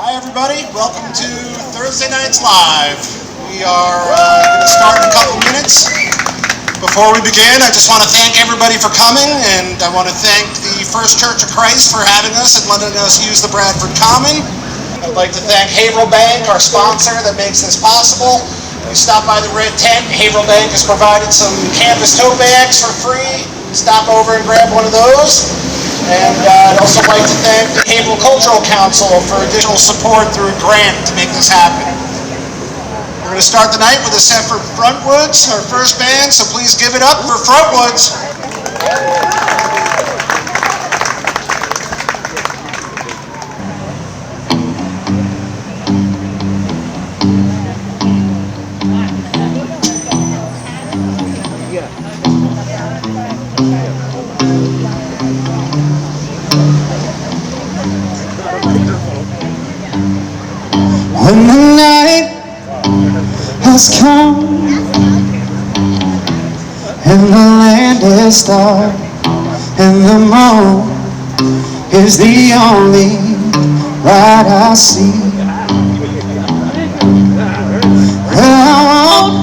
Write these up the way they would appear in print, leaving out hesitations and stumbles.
Hi everybody, welcome to Thursday Nights Live. We are going to start in a couple minutes. Before we begin, I just want to thank everybody for coming, and I want to thank the First Church of Christ for having us and letting us use the Bradford Common. I'd like to thank Haverhill Bank, our sponsor that makes this possible. We stopped by the red tent. Haverhill Bank has provided some canvas tote bags for free. Stop over and grab one of those. And I'd also like to thank the Haverhill Cultural Council for additional support through a grant to make this happen. We're going to start the night with a set for Frontwoods, our first band, so please give it up for Frontwoods. When the night has come and the land is dark and the moon is the only light I see, well, I won't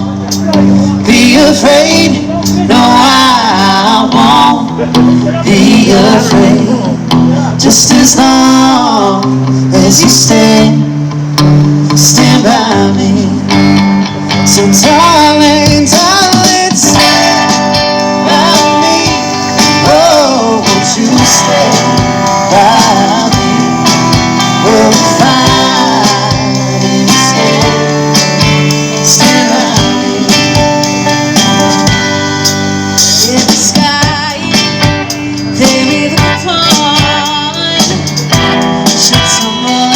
be afraid. No, I won't be afraid. Just as long as you stand by me. So darling, darling, stand by me. Oh, won't you stay by me? We'll be fine if you stand by me. In the sky, there is a pond, should someone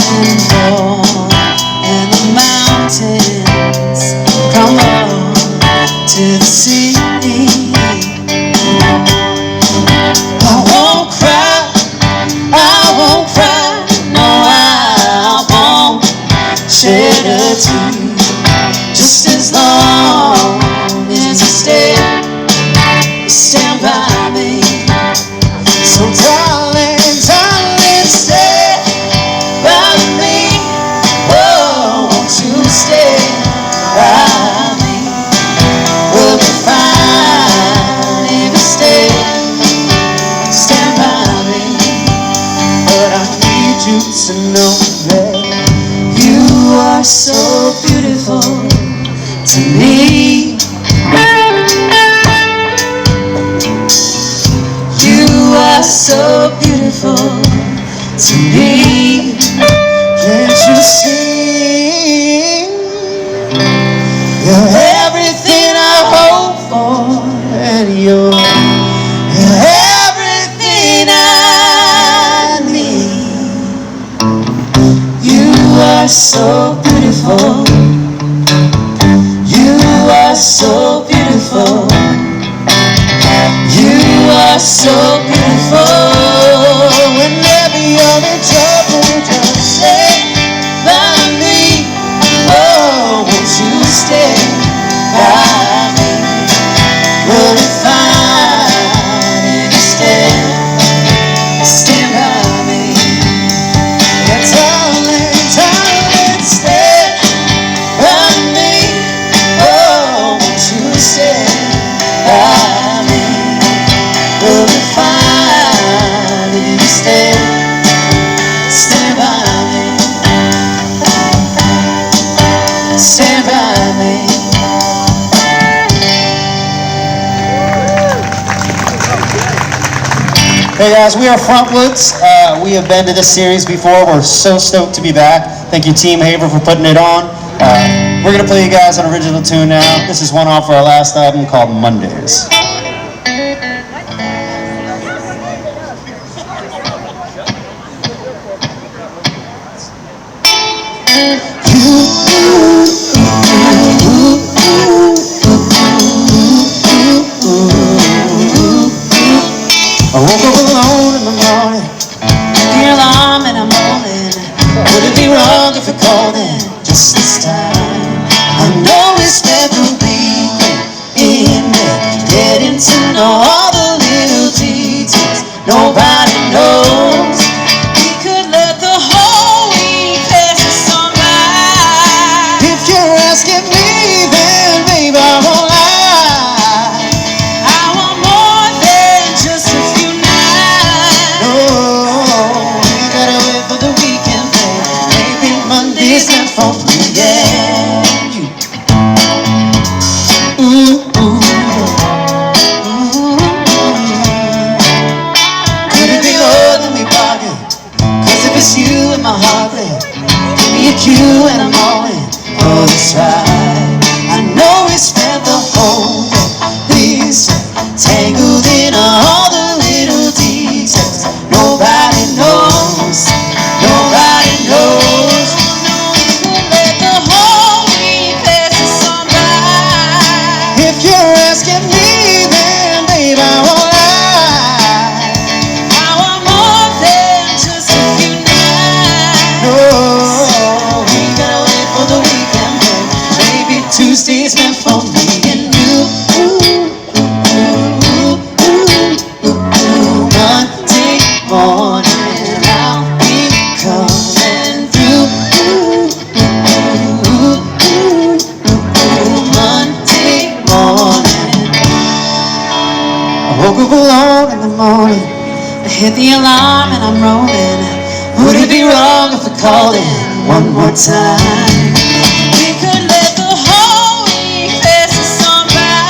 fall, and the mountains come on to the sea. I won't cry, no, I won't shed a tear. Just as long as you stand by me. So darling, darling, stay by me. Oh, won't you stay by me? We'll be fine if you stand by me. But I need you to know that you are so beautiful to me. You are so beautiful to me. Can't you see? You're everything I hope for, and you're everything I need. You are so beautiful. You are so beautiful. You are so beautiful. Whenever you're in trouble, just say by me. Oh, won't you stay by me? We'll be fine if you stand by me. Yeah, darling, darling, stay by me. Oh, won't you stay by me? We'll be fine if you stand by me. Stand by me. Hey guys, we are Frontwoods. We have been to this series before. We're so stoked to be back. Thank you, Team Haver, for putting it on. We're going to play you guys an original tune now. This is one off our last album called Mondays. I woke up alone in the morning, the alarm and I'm rolling. Would it be wrong if I called in just this time? I know it's never weekend, getting to know all the little details. Nobody knows. We could let the whole week pass you, and I'm all in for this ride. I know we spent the whole day, these tangled in all the little details. Nobody knows, nobody knows. Let the whole week pass us on by. If you're asking me, then babe, I won't lie. I want more than just a few nights. No, we gotta wait for the weekend, babe. Maybe Tuesday's meant for me and you. Monday morning I'll be coming through. Monday morning I woke up alone in the morning. I hit the alarm and I'm rolling. Would it be wrong if I called in one more time? We could let the whole week pass us on by.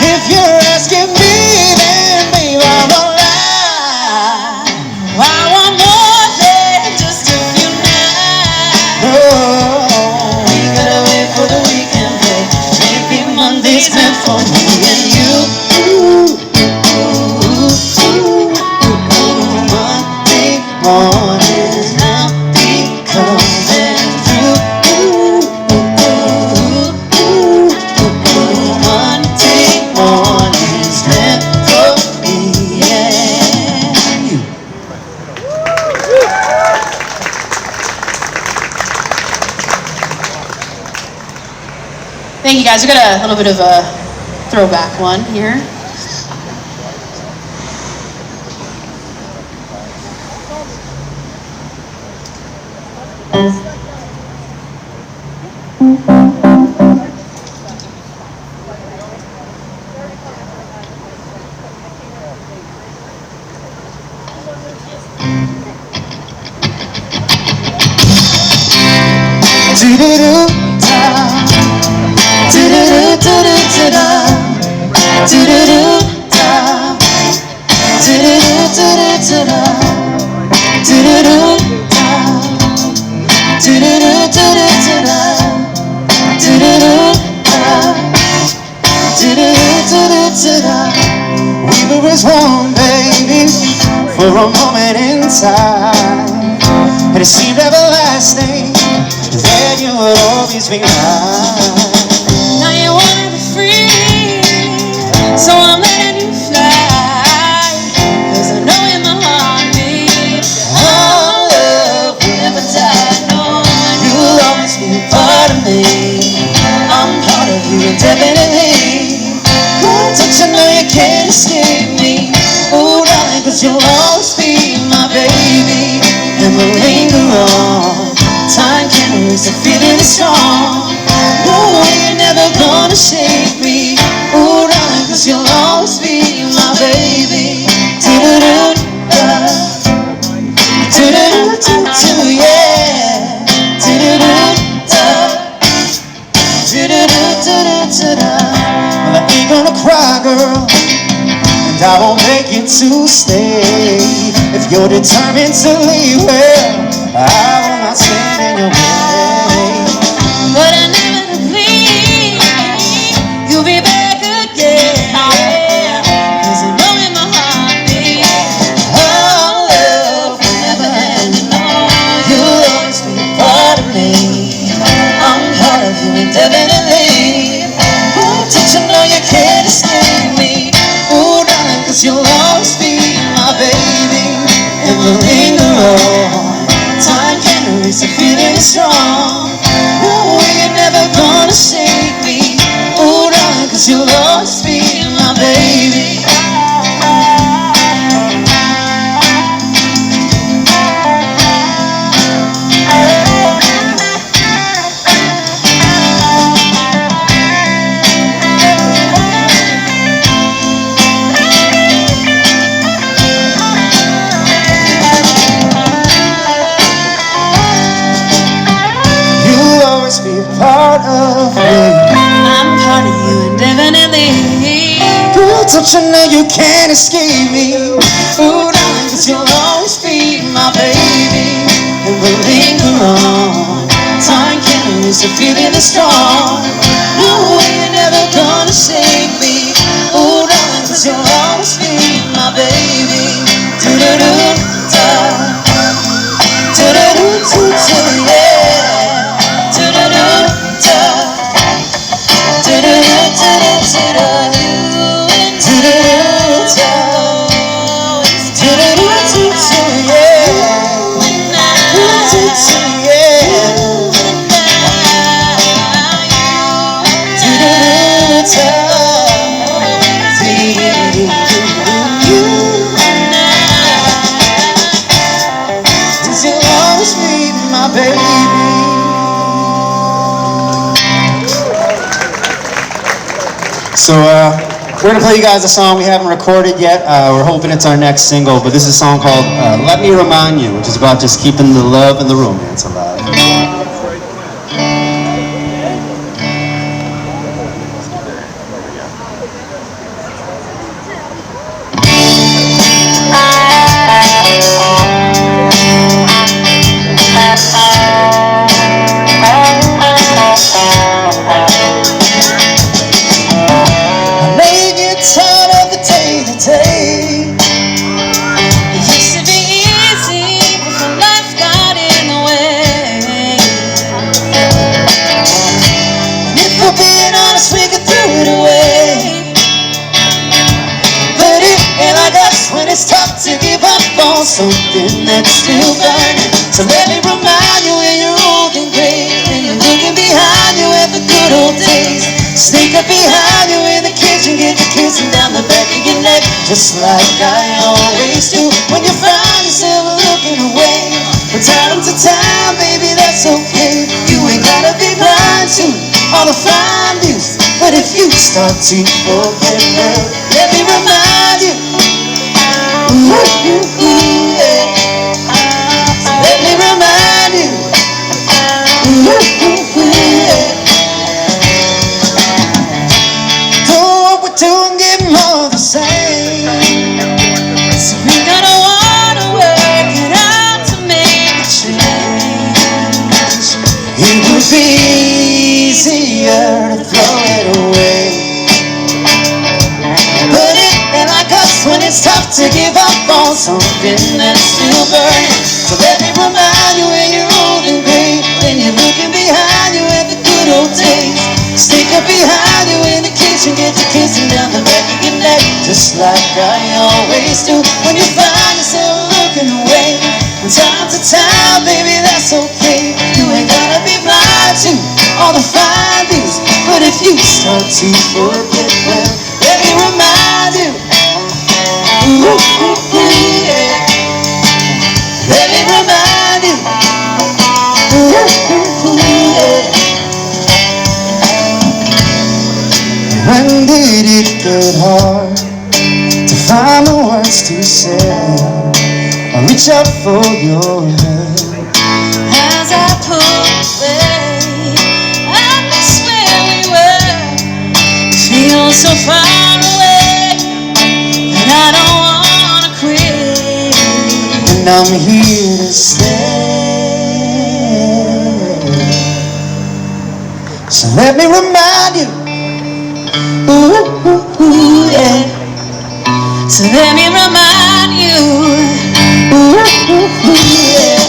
If you're asking me, then babe, I won't lie. I want more than just a few nights. No, we gotta wait for the weekend, babe. Maybe Monday's meant for me and you. Monday morning I'll be coming through. Monday morning's meant for me and you. Thank you guys. We got a little bit of a throwback one here. We were as one, baby, for a moment in time, and it seemed everlasting that you would always be mine. Now you wanna be free, so I'm letting you fly, 'cause I know in my heartbeat our love will never die. No, you'll always be a part of me. I'm part of you indefinitely. Don't you know you can't escape me? Oh darling, 'cause you'll always be my baby. And we'll linger on. Time can't erase the feeling is strong. No, you're never gonna shake me. Oh darling, 'cause you'll always be my baby. Do-do-do-da, do-do-do-do-do, yeah. Do-do-do-da, do-do-do-do-do-da. Well, I ain't gonna cry, girl, and I won't beg you to stay. If you're determined to leave, well, I will not stand in your way. But inevitably, you'll be back again. 'Cause I know in my heartbeat our love will never end. No, you'll always be a part of me. I'm part of you indefinitely. Don't you know you can't escape me? Oh darling, 'cause you'll always be my baby. And we'll linger on. Time can't erase the feeling strong. No, you're never gonna shake me. Oh darling, 'cause you'll always be my baby. Be a part of me. I'm part of you indefinitely. Girl, don't you know you can't escape me? Ooh, darling, 'cause you'll always be my baby. And we'll linger on. is the feeling is strong. No way you're never gonna shake me. Oh, darling, 'cause you'll always be my baby. Do-do-do-da, do-do-do-do-do, yeah. Do-do-do-da, do-do-do-do-do-do, do-do-do-da, do-do-do-do-do, yeah. Do-do-do, yeah. Do-do-do-da, So we're gonna play you guys a song we haven't recorded yet. We're hoping it's our next single, but this is a song called Let Me Remind You, which is about just keeping the love and the romance alive. Something that's still burning. So let me remind you when you're old and gray, when you're looking behind you at the good old days. Sneak up behind you in the kitchen, get the kissing down the back of your neck, just like I always do. When you find yourself looking away from time to time, baby, that's okay. You ain't gotta be blind to all the fine views, but if you start to forget, well, let me remind you. Ooh, ooh, ooh, yeah. So let me remind you. Ooh, ooh, ooh, yeah. Do what we're doing, get more the same. So we gotta wanna work it out to make a change. It would be easier to throw it away, but it ain't like us when it's tough to give up on something that's still burning. So let me remind you when you're old and gray, when you're looking behind you at the good old days. Stick up behind you in the kitchen, get you kissing down the back of your neck, just like I always do. When you find yourself looking away from time to time, baby, that's okay. You ain't gotta be blind to all the fine views, but if you start to forget, well, let me remind you. Ooh, ooh, ooh, yeah. Let me remind you. Ooh, ooh, ooh, yeah. When did it get hard to find the words to say? I reach out for your hand as I pull away. I miss where we were. It feels so far away, and I don't wanna quit. And I'm here to stay. So let me remind you. Ooh, ooh, ooh, yeah. So let me remind you. Ooh, ooh, ooh, yeah.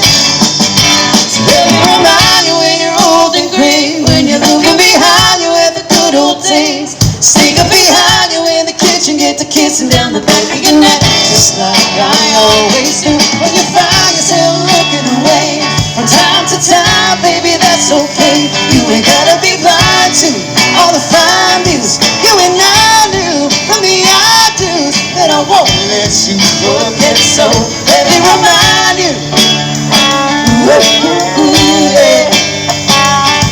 So let me remind you when you're old and gray, when you're looking behind you at the good old days. Sneak up behind you in the kitchen, get to kissing down the back of your neck, just like I always do. When you find yourself looking away from time to time, baby, that's okay. You ain't gotta be blind to all the fine views. You and I knew from the I do's that I won't let you forget. So let me remind you. Ooh, ooh, ooh, yeah.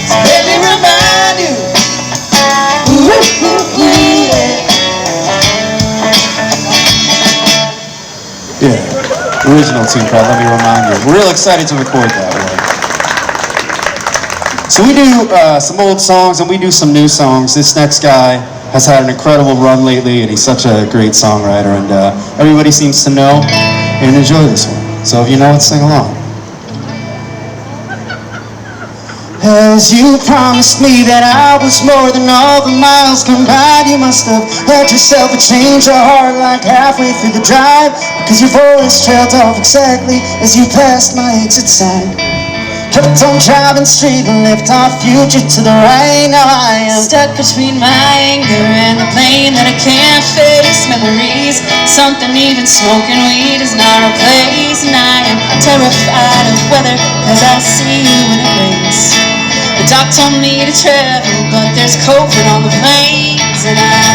So let me remind you. Ooh, ooh, ooh, yeah. Yeah, original tune called Let Me Remind You. We're real excited to record that one. So we do some old songs and we do some new songs. This next guy has had an incredible run lately, and he's such a great songwriter, and everybody seems to know and enjoy this one. So if you know it, sing along. 'Cause you promised me that I was more than all the miles combined. You must have had yourself a change of heart like halfway through the drive, because your voice trailed off exactly as you passed my exit sign. Kept on driving straight and left our future to the right. Now I am Stuck between my anger and the pain that I can't face. Memories, something even smoking weed is not a place. And I am terrified of weather, 'cause I see you when it rains. The doc told me to travel, but there's COVID on the planes. And I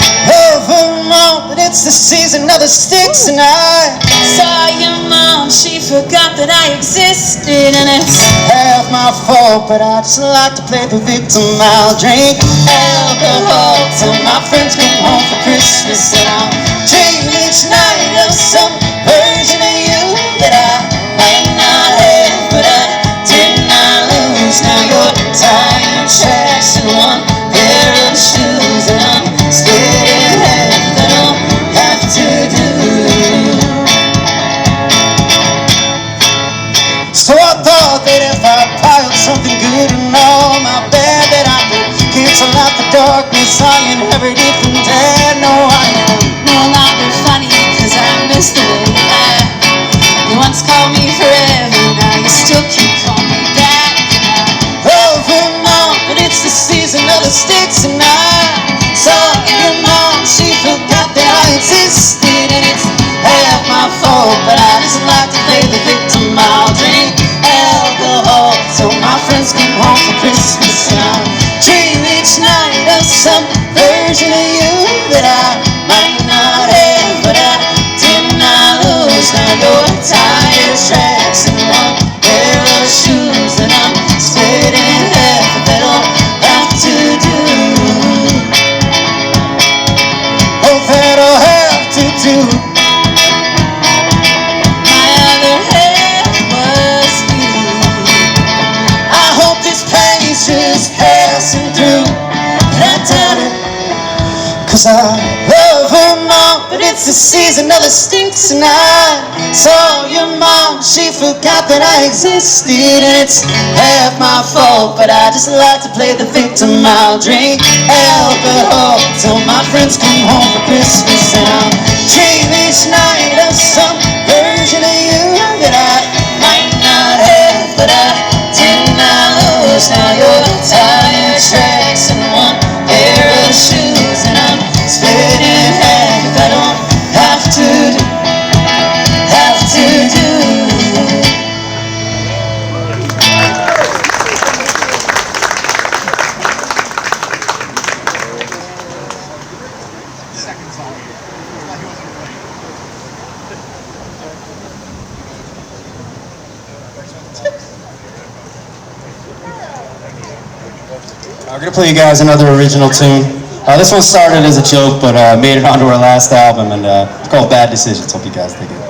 overwhelmed, but it's the season of the sticks. And I saw your mom, she forgot that I existed. And it's half my fault, but I just like to play the victim. I'll drink alcohol till my friends come home for Christmas. And I'll dream each night of some version of you that I might not have, but I did not lose. Now you're tire tracks and one pair of shoes, and I'm scared in half that I'll have to do. So I thought that if I piled something good and all my bad, that I could cancel out the darkness I inherited from Dad. No, I am no longer funny, 'cause I miss the way you laugh. You once called me forever, now you still keep calling me back. overwhelmed, but it's the season of the sticks. And I saw your mom, she forgot that I existed. And it's half my fault, but I just like to play the victim. I'll drink alcohol till my friends come home for Christmas. And I'll dream each night of some version of you that I might not have, but I did not lose. Now your tire tracks and one pair of shoes, and I'm split in half, but that'll have to do. Oh, that'll have to do. My other half was you. I hope this pain's just passing through, but I doubt it, 'cause I love her mom, but it's the season of the stinks. And I saw your mom, she forgot that I existed. And it's half my fault, but I just like to play the victim. I'll drink alcohol till my friends come home for Christmas. And I'll dream each night of some version of you that I might not have, but I did not lose. Now your tire tracks and one pair of shoes, and I'm split in half if I don't have to do. We're going to play you guys another original tune. This one started as a joke, but made it onto our last album, and it's called Bad Decisions. Hope you guys dig it.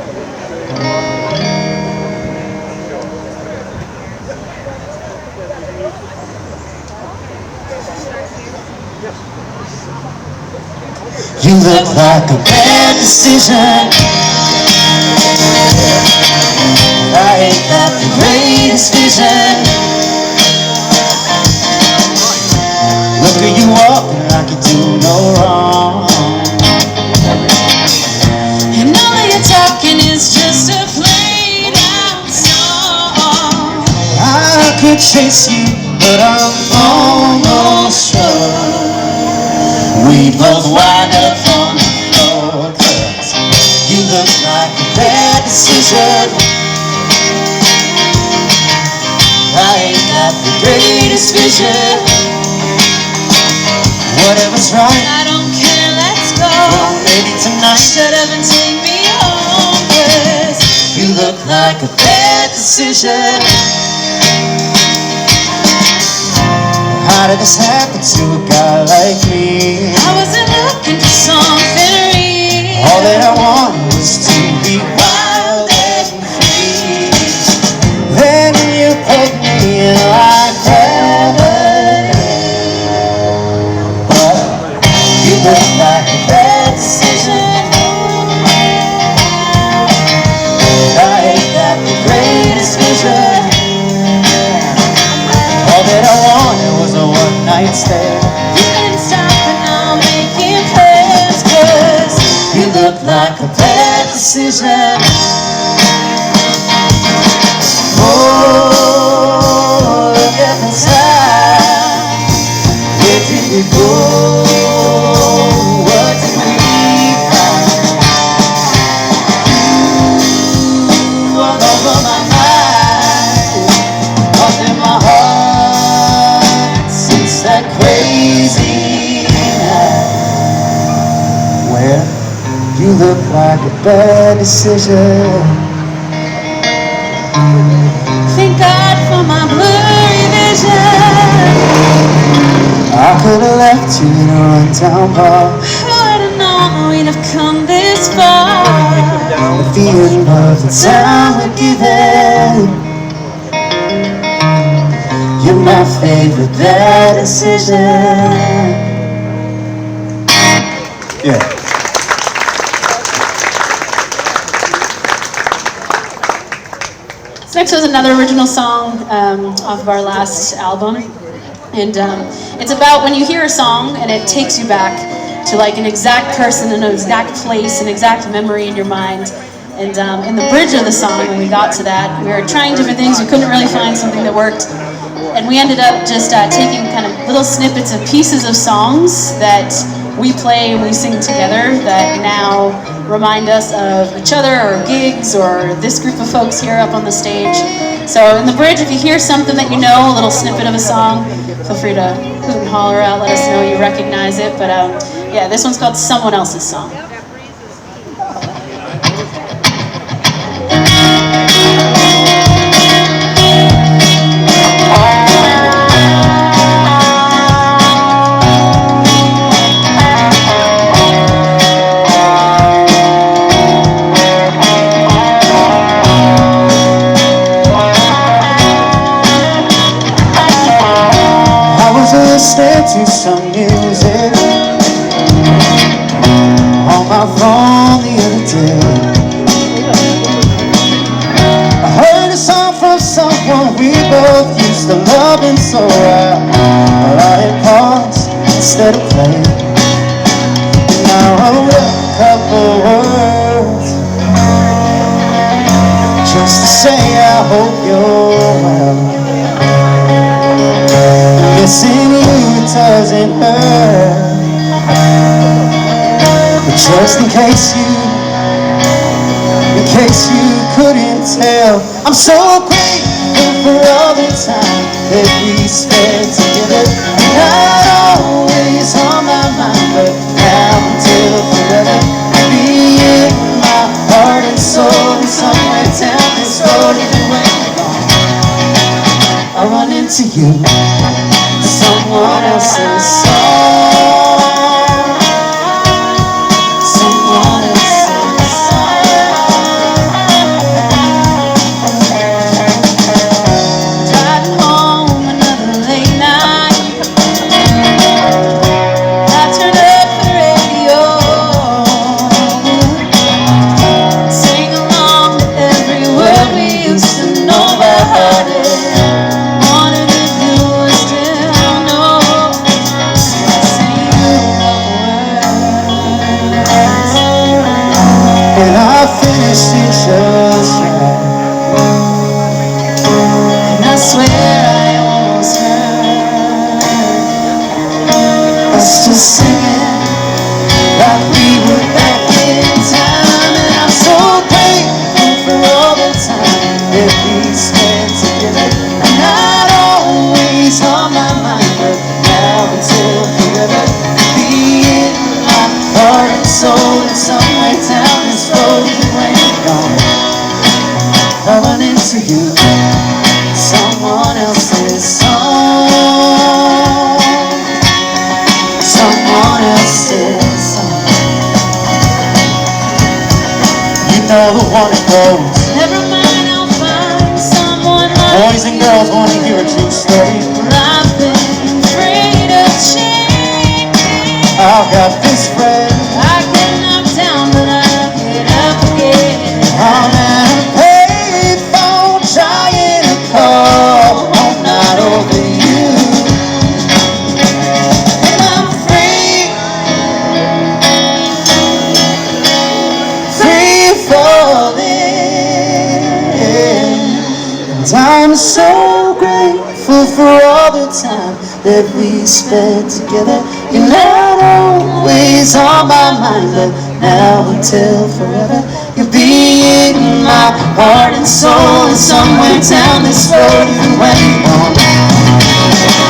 You look like a bad decision. I ain't got the greatest vision. Look at you walking like you do no wrong. And all that you're talking is just a played out song. I could chase you, but I'm almost sure we both wind up on the floor. 'Cause you look like a bad decision. I ain't got the greatest vision. Whatever's right, I don't care, let's go. well, maybe tonight. Shut up and take me home, 'cause You look like a bad decision. How did this happen to a guy like me? I wasn't looking for something real. All that I wanted was to be wild and free. Then you put me in like gravity. But you look like a bad decision. I ain't got the greatest vision. All that I want nights there. You didn't stop and now making plans, 'cause you look like a bad decision. Oh, look at the time. Where did we go? What did we find? All over my mind, up in my heart, since that crazy night where you look like a bad decision. Thank God for my blurry vision. I could have left you in a rundown bar. Who'd have known we'd have come this far? At the end of the time we're given, you're my favorite bad decision. Yeah. This next was another original song off of our last album, and it's about when you hear a song and it takes you back to like an exact person, an exact place, an exact memory in your mind. And in the bridge of the song, when we got to that, we were trying different things. We couldn't really find something that worked, and we ended up just taking kind of little snippets of pieces of songs that we play and we sing together that now remind us of each other or gigs or this group of folks here up on the stage. So in the bridge, if you hear something that you know, a little snippet of a song, feel free to hoot and holler out, let us know you recognize it. But yeah, this one's called Someone Else's Song. Listening to some music on my phone the other day. I heard a song from someone we both used to love, and so I hit pause instead of play. And I wrote a couple words just to say I hope you're well. Missing you doesn't hurt, but just in case you couldn't tell, I'm so grateful for all the time that we spent together. Not always on my mind, but now until forever. Be in my heart and soul, and somewhere down this road, even when you're gone, I run into you. Someone else's song. Someone else's song. Driving home another late night, I turned up the radio, sing along to every word we used to know by heart. And I finished it just right, and I swear I almost heard us just singing like we were back in time. And I'm so grateful for all the time that we spent together. Not always on my mind, but now until forever. Be in my heart and soul, and somewhere down this road, even when you're gone, I run into you. Someone else's song. Someone else's song. You know the one that goes, never mind, I'll find someone like boys and girls want to hear a true story. Well, I've been afraid of change. I've got this friend I get knocked down, but I'll get up again. I'm at a payphone trying to call, but I'm not over you. so grateful for all the time that we spent together. You're not always on my mind, but now until forever, you'll be in my heart and soul. And somewhere down this road, even when you're gone,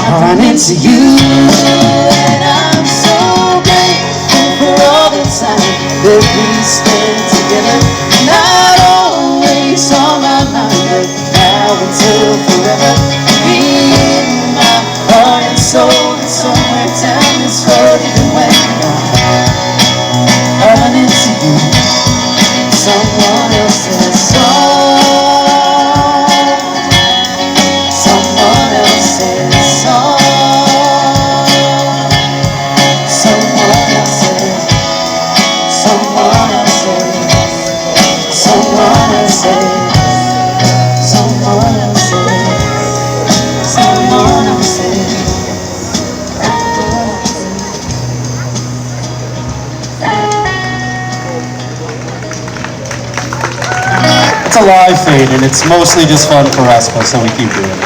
I run into you. And I'm so grateful for all the time that we spent together. You're not always on my mind, but now until forever, be in my heart and soul. And somewhere down this road, even when you're gone, I run into you. Someone else's song, someone else's song, someone else's, someone else's, someone else's, someone else's, someone else's. It's a live fade, and it's mostly just fun for us, but so we keep doing it.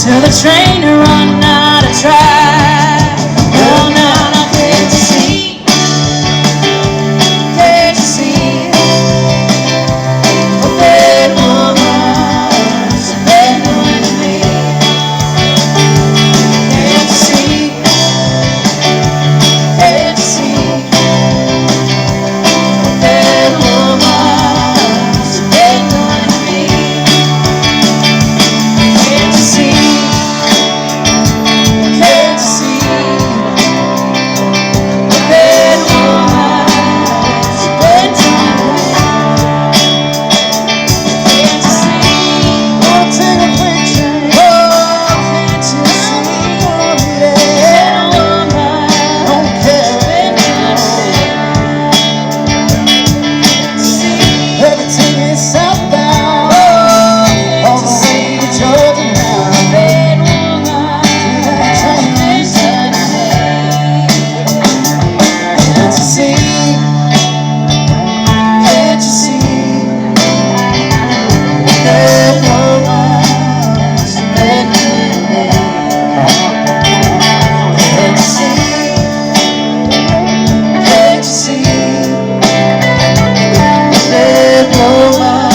till the train run out of track. Oh, now I can't you see? Can't you see? A bad woman's a bad woman to me. Can't you see? Can't you see? A bad woman's a bad woman to me. Can't you see? Can't you see? A bad woman's a bad woman to me. Can't you see? Wanna take a picture? Oh, can't you see? Bad woman, Don't care. bad woman. Can't you see? Everything is southbound. Oh, All can't the you way see? to Georgia now. Bad woman, bad woman to me. Can't you see? Can't you see? Bad woman's a bad woman. Can't you see? Can't you see? Bad woman.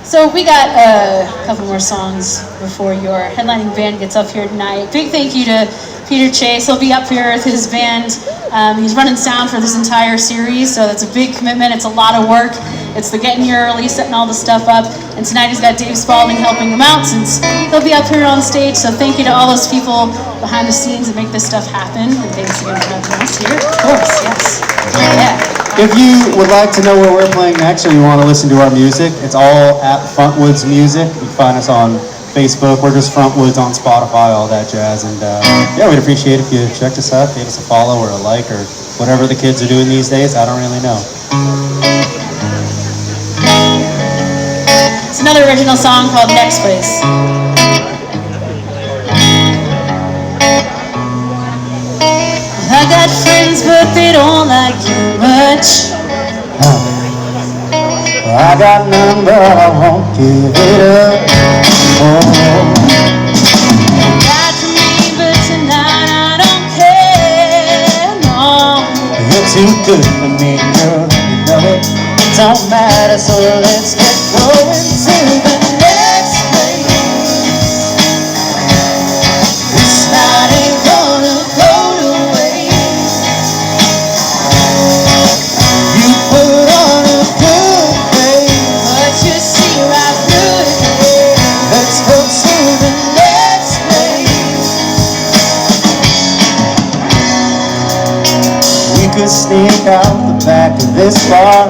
So we got a couple more songs before your headlining band gets up here tonight. Big thank you to Peter Chase. He'll be up here with his band. He's running sound for this entire series, so that's a big commitment. It's a lot of work. It's the getting here early, setting all the stuff up. And tonight he's got Dave Spalding helping him out since he'll be up here on stage. So thank you to all those people behind the scenes that make this stuff happen. And thanks again for having us here. Of course, yes. Yeah. If you would like to know where we're playing next or you want to listen to our music, it's all at Frontwoods Music. You can find us on Facebook. We're just Frontwoods on Spotify, all that jazz. And yeah, we'd appreciate if you checked us out, gave us a follow or a like or whatever the kids are doing these days. I don't really know. It's another original song called Next Place. I got friends, but they don't like you much. I got none, but I won't give it up. Oh, Got for me, but tonight I don't care. No, you're too good for me, girl. You know it. It don't matter, so let's get going to the next place. This night ain't gonna go to waste. You put on a good face. but you see right through it. Let's go to the next place. We could sneak out the back of this bar.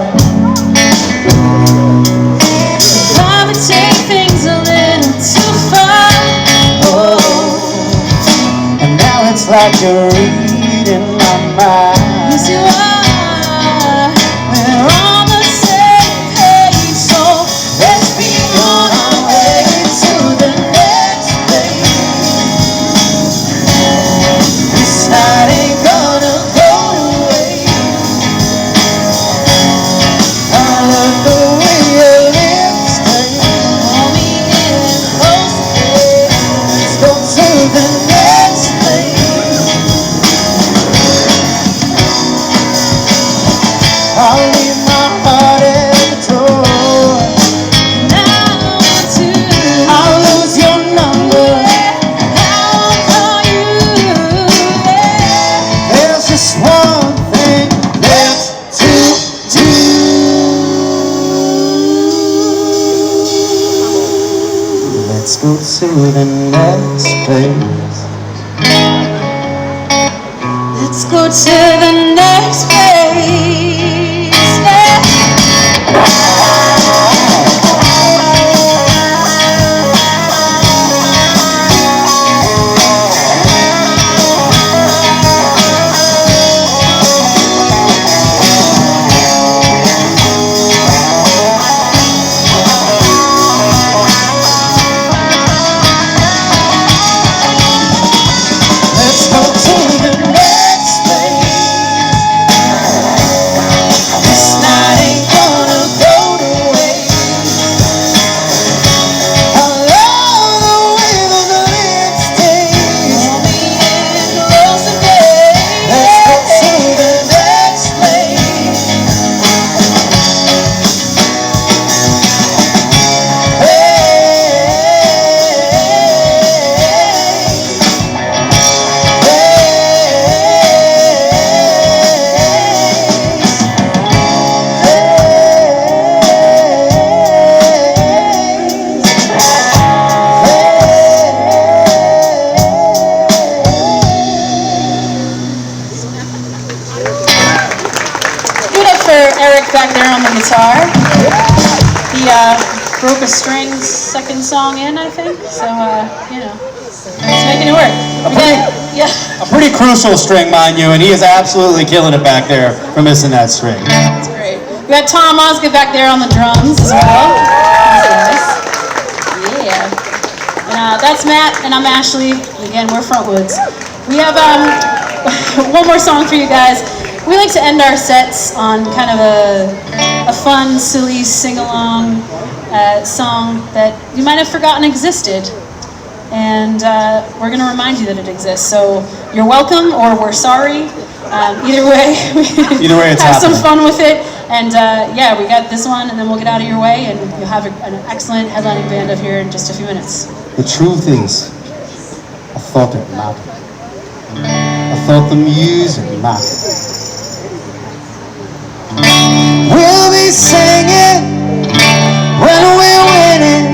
Come and take things a little too far. Oh, and now it's like you're reading my mind. Yes, you are. We're on the same page, so let's be on our way to the next place. This night ain't gonna go to waste. I love the way your lips taste. Hold me in close, Let's go to the next place. I'll leave my heart at the door. and I want to. I'll lose your number. I'll call you. Yeah. There's just one thing left to do. Let's go to the next place. Let's go to the next place. guitar. He broke a string second song in, I think. So, you know, he's making it work. A pretty crucial string, mind you, and he is absolutely killing it back there for missing that string. That's great. We got Tom Osgood back there on the drums as well. That's nice. Yeah. And that's Matt, and I'm Ashley. Again, we're Frontwoods. We have one more song for you guys. We like to end our sets on kind of a fun, silly, sing-along song that you might have forgotten existed. And we're going to remind you that it exists. So you're welcome, or we're sorry. Either way, it's have happening. some fun with it. And yeah, we got this one, and then we'll get out of your way, and you'll have an excellent headlining band up here in just a few minutes. The truth is, I thought it mattered. I thought the music mattered. We'll be singing when we're winning.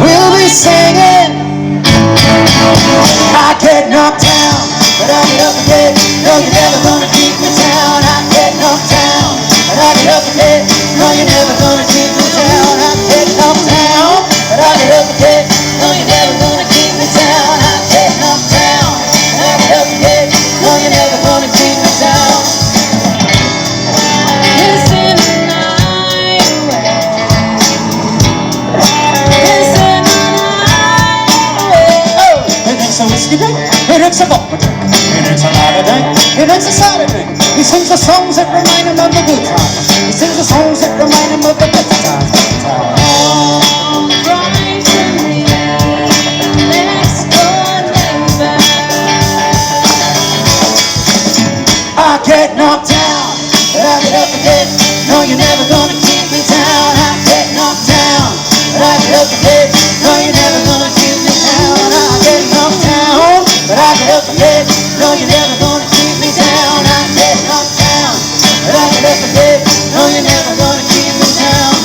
We'll be singing. I get knocked down, but I get up again. No, you're never gonna keep me down. I get knocked down, but I get up again. No, you're never gonna keep me down. I get knocked down, but I get up again. No, you're never gonna keep me down. I get knocked down, but I get up again. No, you're never gonna keep me down. Listen the night away. Listen the night away. It takes a whiskey drink, it takes a vodka drink, it takes a lager drink, it takes a cider drink. He sings the songs that remind him of the good times. He sings the songs that remind him of the good times. All right for me, next door neighbor. I get knocked down, but I get up again. No, you're never gonna keep me down. I get knocked down, but I get up again. No, you're never gonna keep me down. I get knocked down, but I get up again. No, you're never gonna keep me down. I get knocked down, but I get up again. No, you're never gonna keep me down.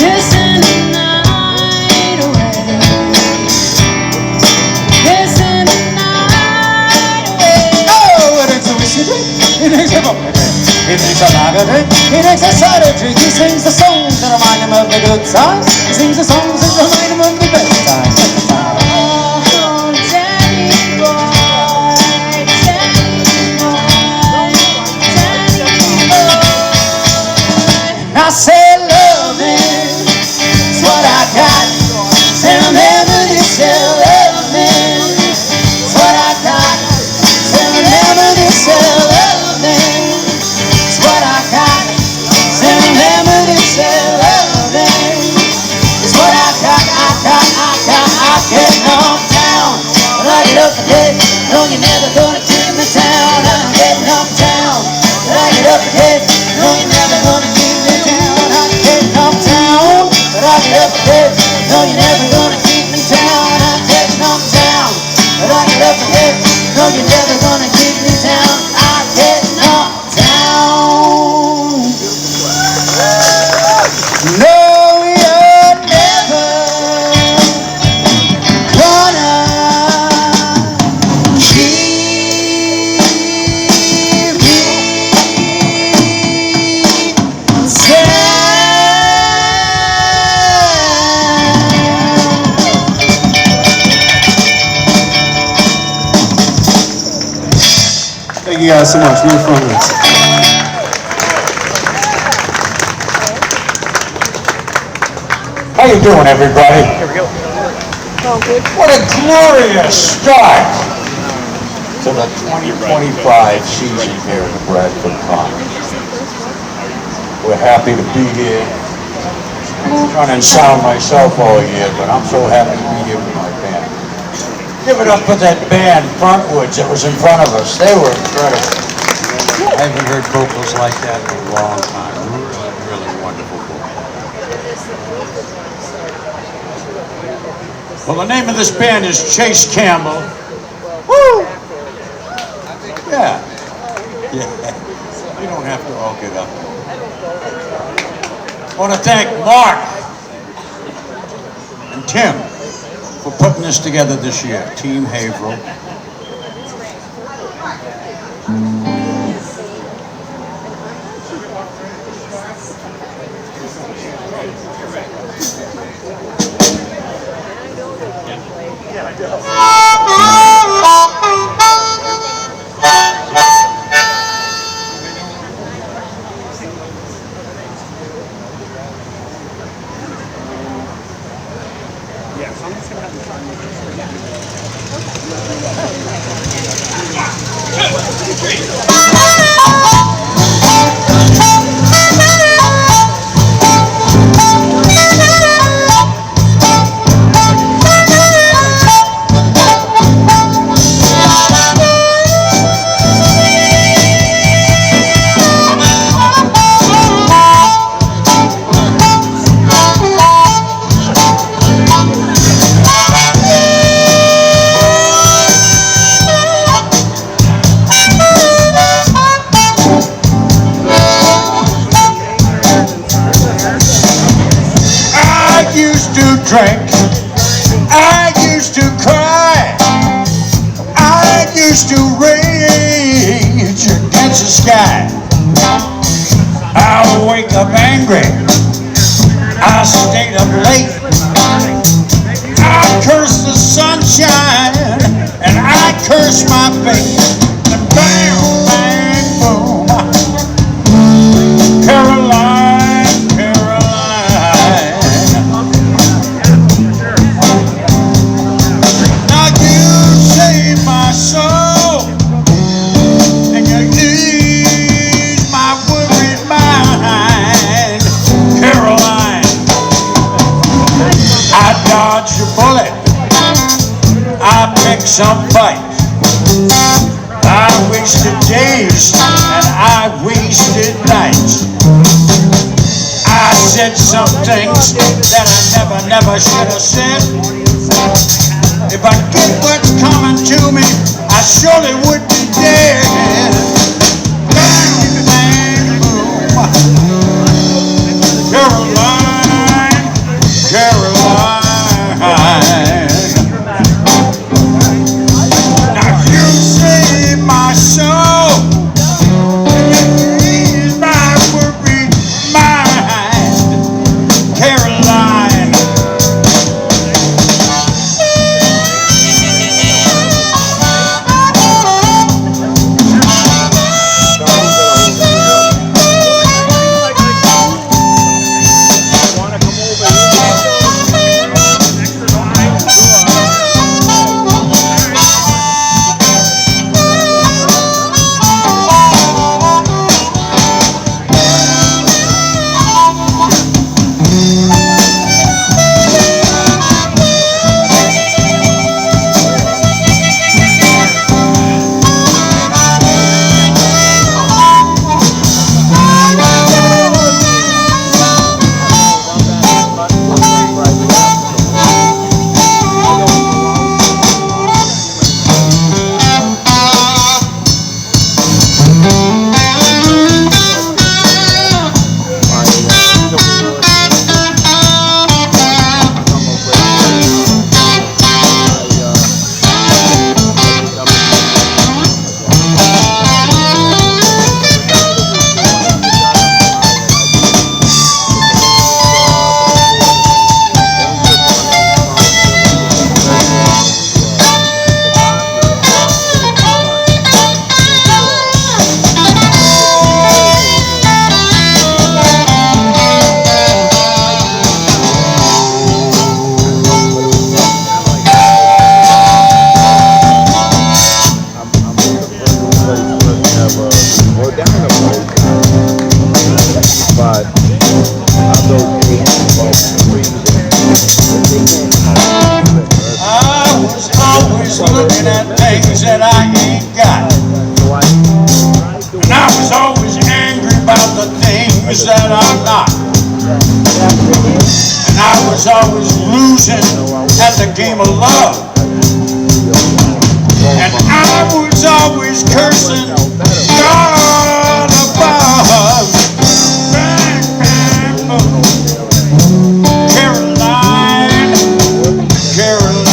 Listen the night away. Listen the night away. Oh, it takes a whiskey drink, it takes a vodka drink, it takes a lager drink, it takes a cider drink. He sings the songs that remind him of the good times. He sings the songs that remind him of the best times. Oh, Daddy boy, Daddy boy, Daddy boy. I say loving is what I got. Say remember this, loving is what I got. Say remember this, loving is what I got. Say remember this, loving is what I got. I get knocked down, but I get up again. No, you're never gonna keep me down. I get knocked down, but I get up again. No, you're never gonna keep me down. I get knocked down, but I get up again. No, you're never gonna keep me down. I get knocked down, but I get up again. No, you're never gonna keep me down. I get knocked down. No, you're never gonna keep me down. Thank you guys so much. We're Frontwoods. How you doing, everybody? Here we go. What a glorious start to the 2025 season here at the Bradford Common. We're happy to be here. I'm trying to sound myself all year, but I'm so happy to be here with my band. Give it up for that band, Frontwoods, that was in front of us. They were incredible. I haven't heard vocals like that in a long time. Really, really wonderful vocals. Well, the name of this band is Chase-Campbell. Woo! Yeah. You don't have to all get up. I want to thank Mark and Tim for putting this together this year. Team Haverhill. Drink. I used to cry. I used to rage against the sky. I would wake up angry. I stayed up late. I cursed the sunshine and I cursed my fate. And bang, bang, boom. Caroline, Caroline. Now you saved my soul and you eased my worried mind. Caroline, I dodged a bullet. I picked some fight. I wasted days and I wasted nights. I said some things that I never should have said. If I get what's coming to me, I surely would be dead. Bang, bang, boom. Caroline, Caroline. Now you saved my soul. You eased my worried mind. Caroline. Looking at things that I ain't got. And I was always angry about the things that I'm not. And I was always losing at the game of love. And I was always cursing God above. Bang, bang, boom. Caroline, Caroline.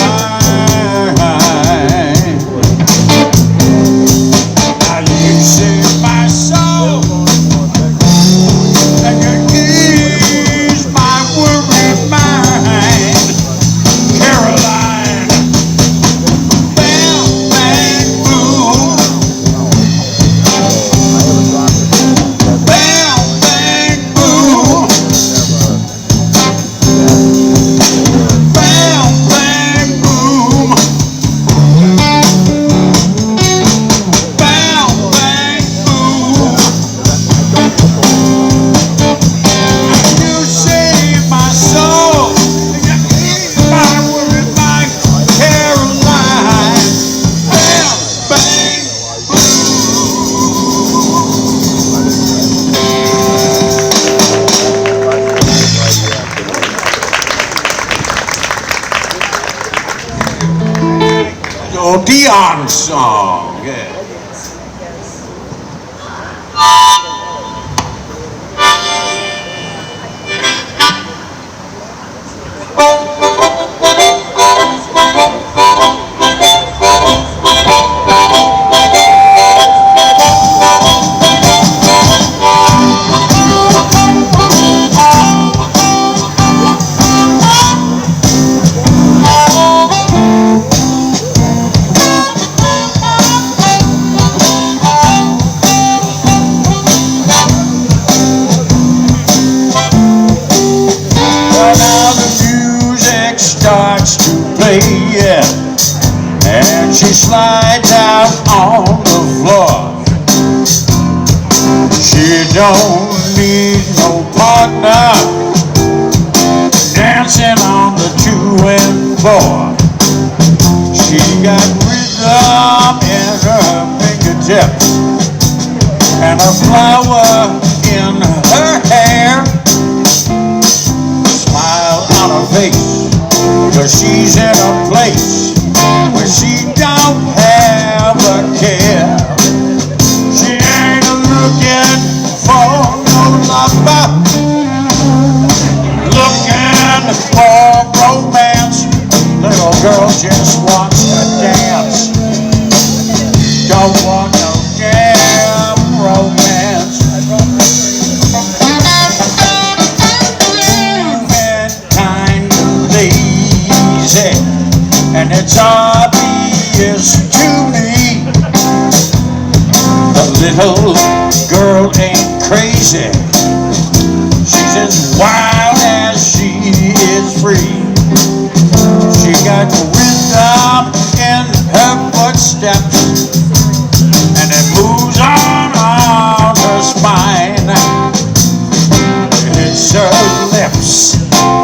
little Dion song. Yeah. Starts to play, yeah, and she slides out on the floor. She don't need no partner, dancing on the 2 and 4. She got rhythm in her fingertips and a flower in her hair. Smile on her face, 'cause she's in a place where she don't have a care. She ain't looking for no lover, looking for romance. Little girl just wants to dance, don't want no damn romance. And it's obvious to me the little girl ain't crazy. She's as wild as she is free. She got rhythm in her footsteps, and it moves on her spine. It's her lips,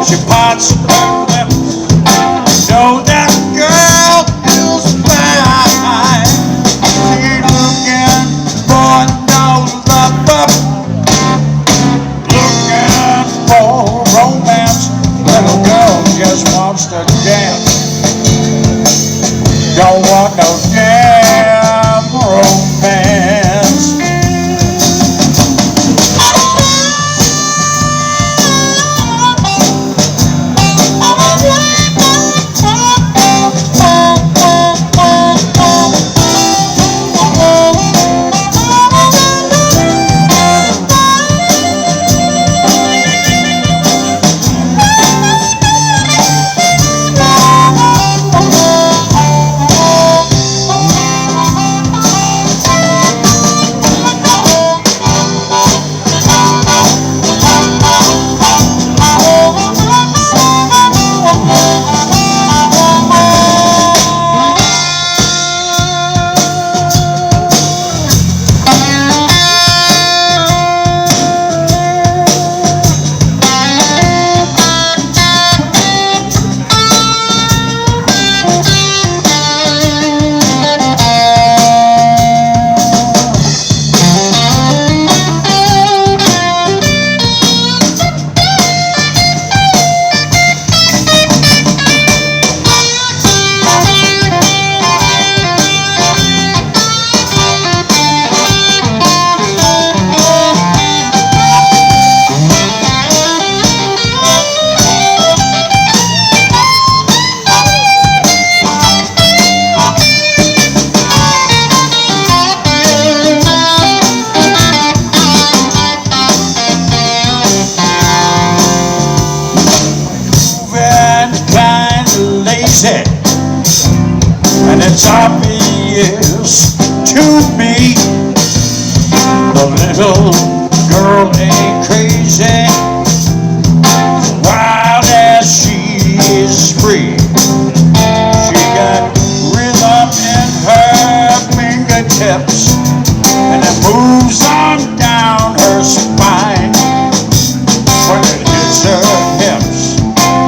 she parts her lips. Know that girl feels fine. She ain't looking for no lover, looking for romance. Little girl just wants to dance, don't want no damn romance. And it's obvious to me the little girl ain't crazy, as wild as she is free. She got rhythm in her fingertips, and it moves on down her spine. When it hits her hips,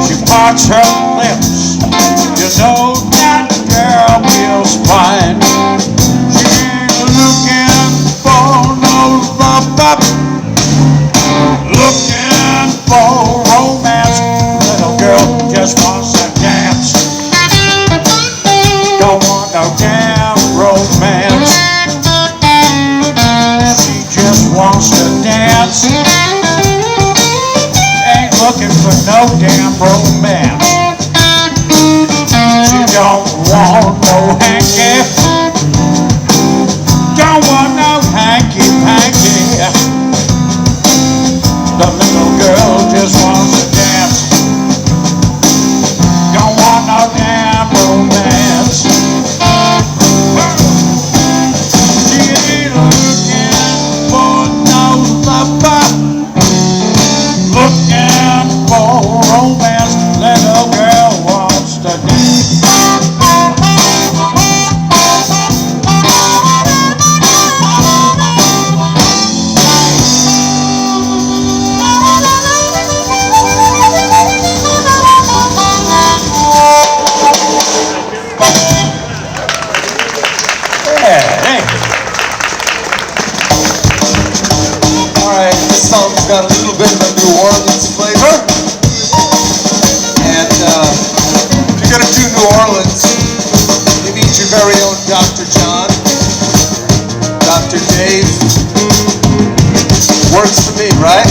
she parts her lips. You know that girl feels fine. She ain't looking for no lover, looking for romance. Little girl just wants to dance, don't want no no damn romance. She don't want no hanky. Don't want no hanky-panky. The little girl just wants to dance. Don't want no damn romance. She ain't looking for no lover, looking for romance. Little girl wants to dance. This song's got a little bit of a New Orleans flavor. And if you're going to do New Orleans, you need your very own Dr. John, Dr. Dave. Works for me, right?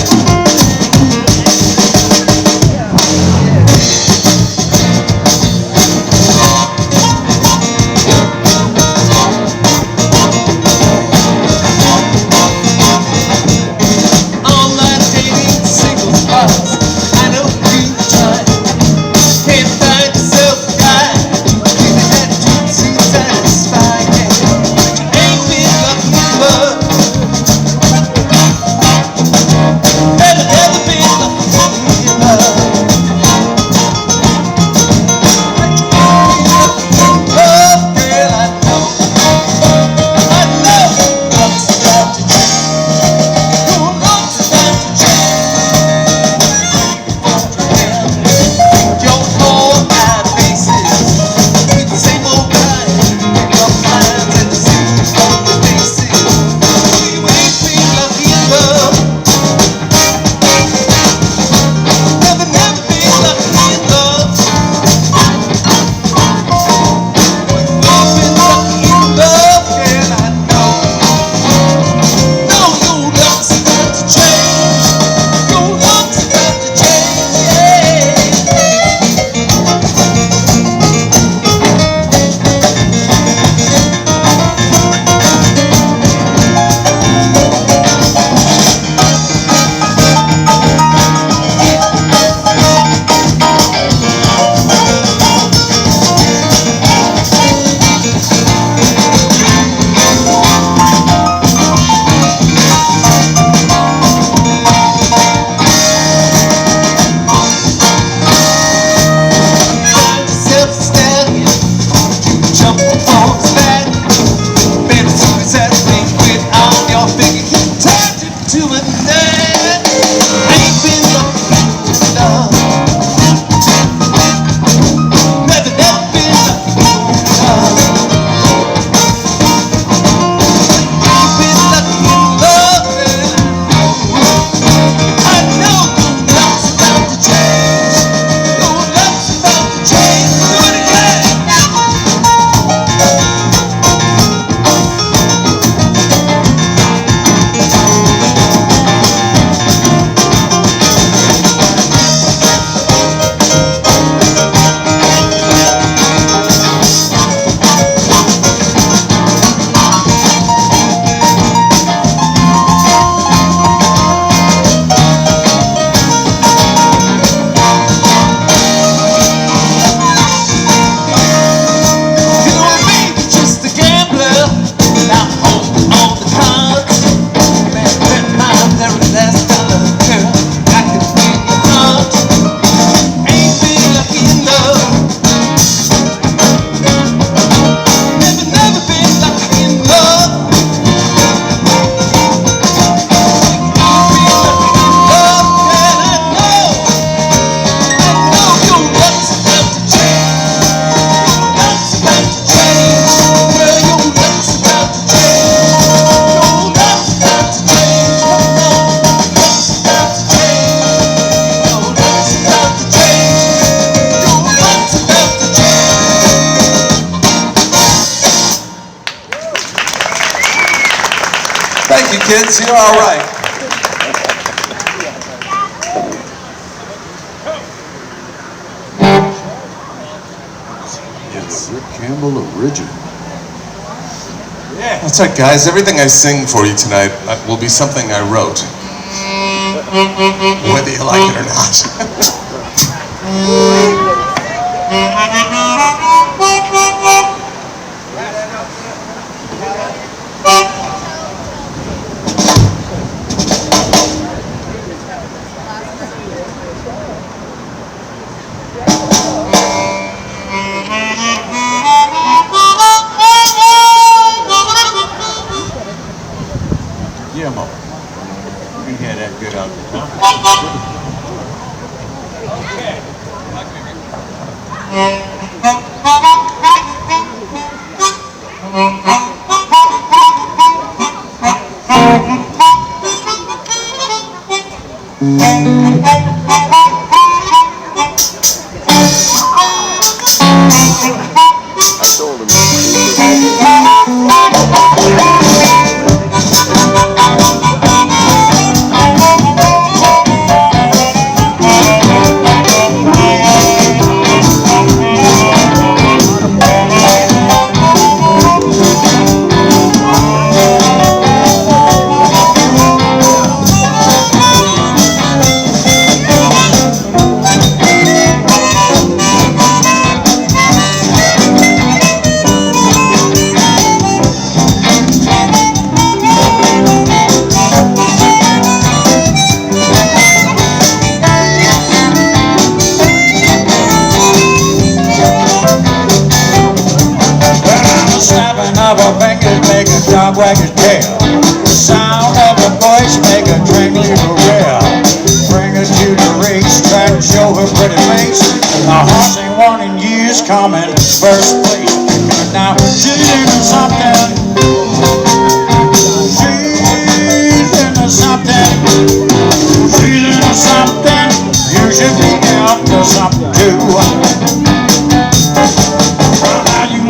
Thank you, kids. You're all right. Yes, Rick Campbell original. Yeah. That's right, guys. Everything I sing for you tonight will be something I wrote, whether you like it or not. Yeah, Mo. You can hear that good out there, of a finger make a dog wag his tail. The sound of a voice make a drink little rail. Bring her to the racetrack, show her pretty face. The horse ain't won in years, coming first place. Now she's into something. She's into something. She's into something. You should be into something too.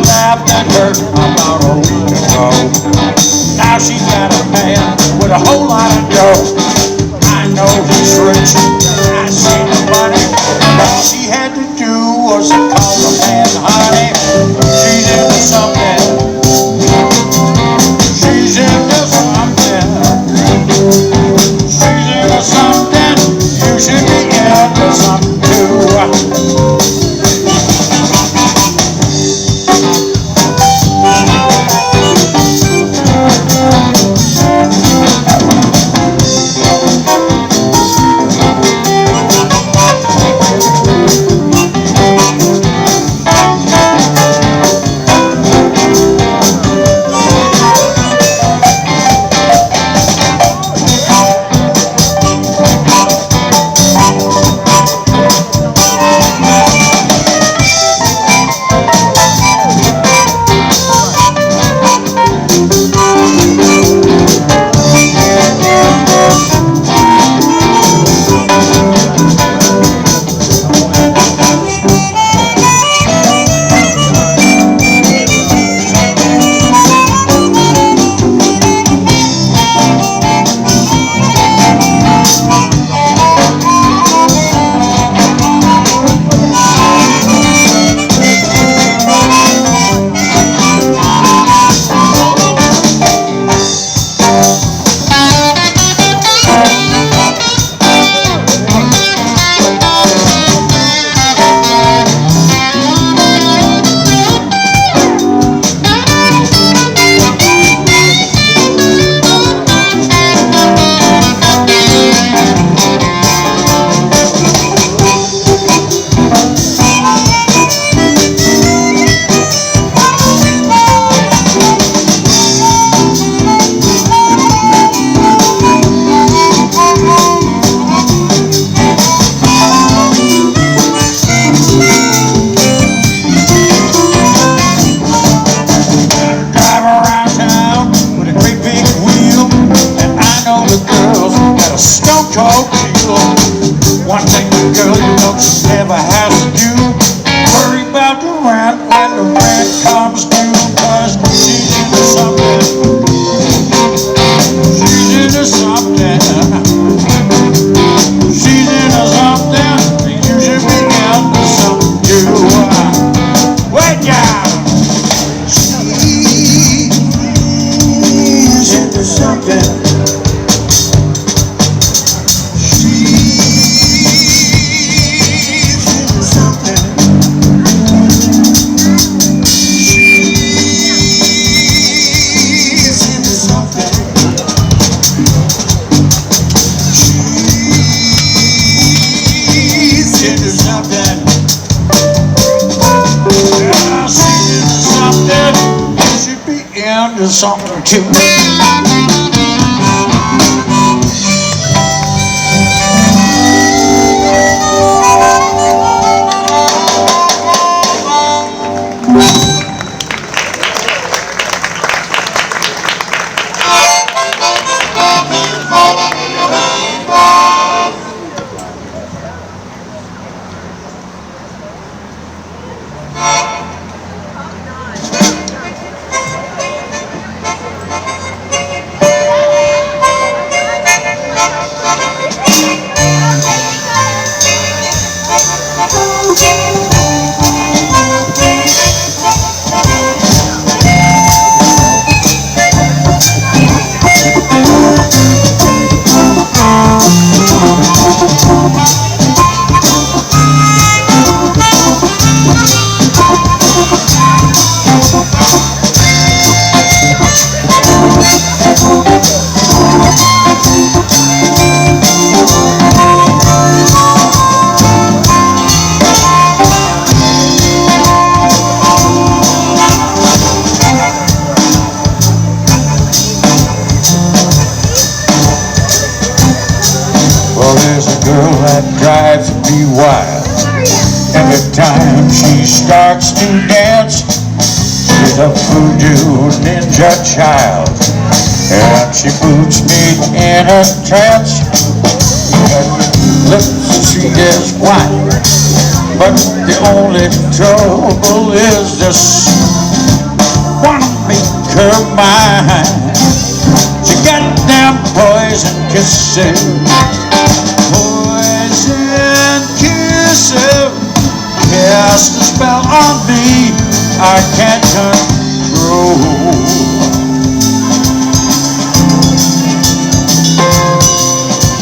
Laughed at her about a week ago. Now she's got a man with a whole lot of dough. I know he's rich, I see the money. All she had to do was to call the man honey. She's into something. She's into something. She's into something. You should be into something too. to something too. Well, there's a girl that drives me wild. Every time she starts to dance, she's a voodoo ninja child, and she puts me in a trance. Her lips, she is white, but the only trouble is this: wanna make her mine. She got them poison kisses, poison kisses, cast a spell on me I can't control.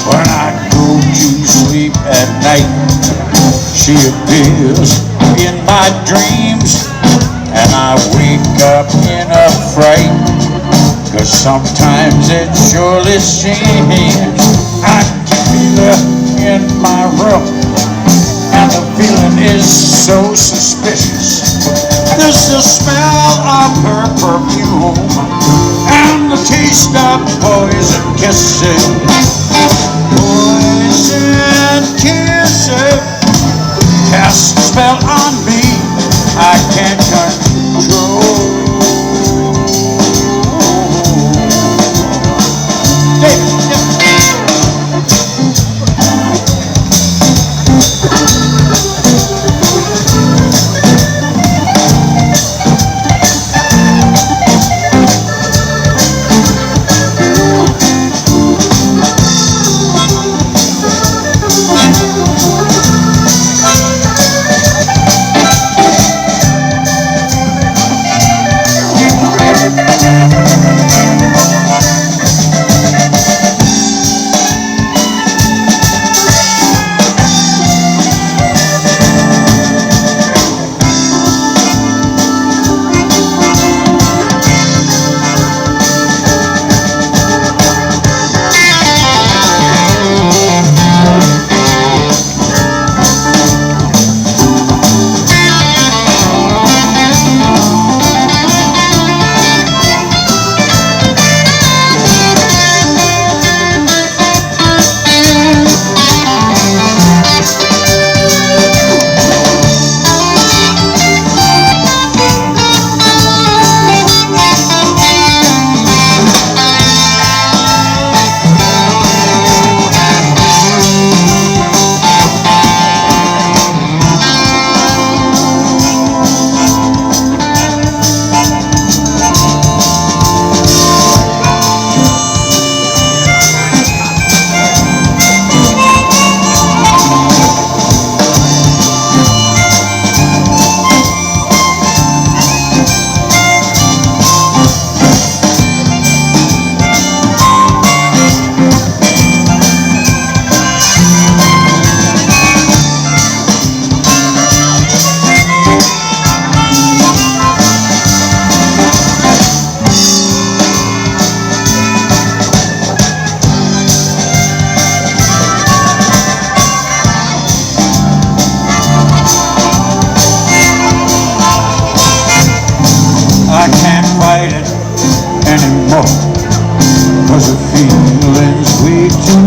When I go to sleep at night, she appears in my dreams, and I wake up in a fright, 'cause sometimes it surely seems I can feel her in my room, and the feeling is so suspicious. There's the smell of her perfume and the taste of poison kisses. Poison kisses cast a spell on me I can't control.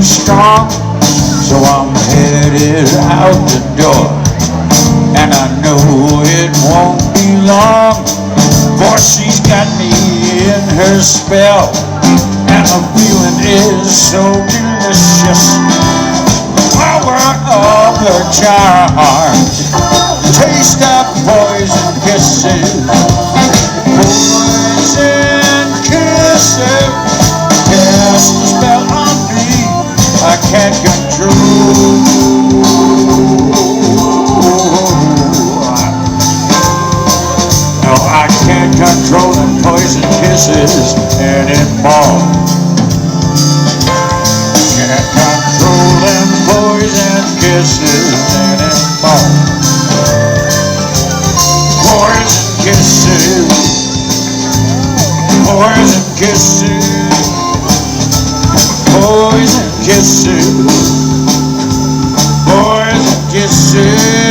strong, so I'm headed out the door. And I know it won't be long, for she's got me in her spell. And the feeling is so delicious, power of her charm, taste of poison kisses, poison kisses, cast a spell on me I can't control. No, I can't control them poison kisses anymore. Can't control them poison kisses anymore. Poison kisses, poison kisses, poison kisses, poison kisses.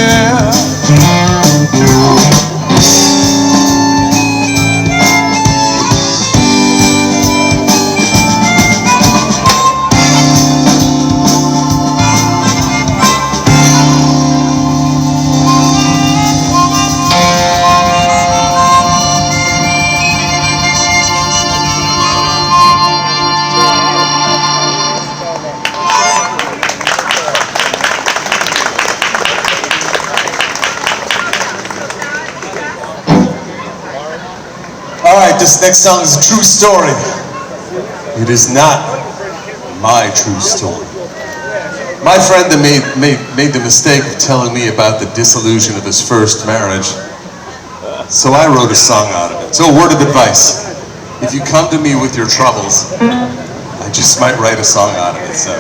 Alright, this next song is a true story. It is not my true story. My friend that made the mistake of telling me about the disillusion of his first marriage. So I wrote a song out of it. So a word of advice. If you come to me with your troubles, I just might write a song out of it. So.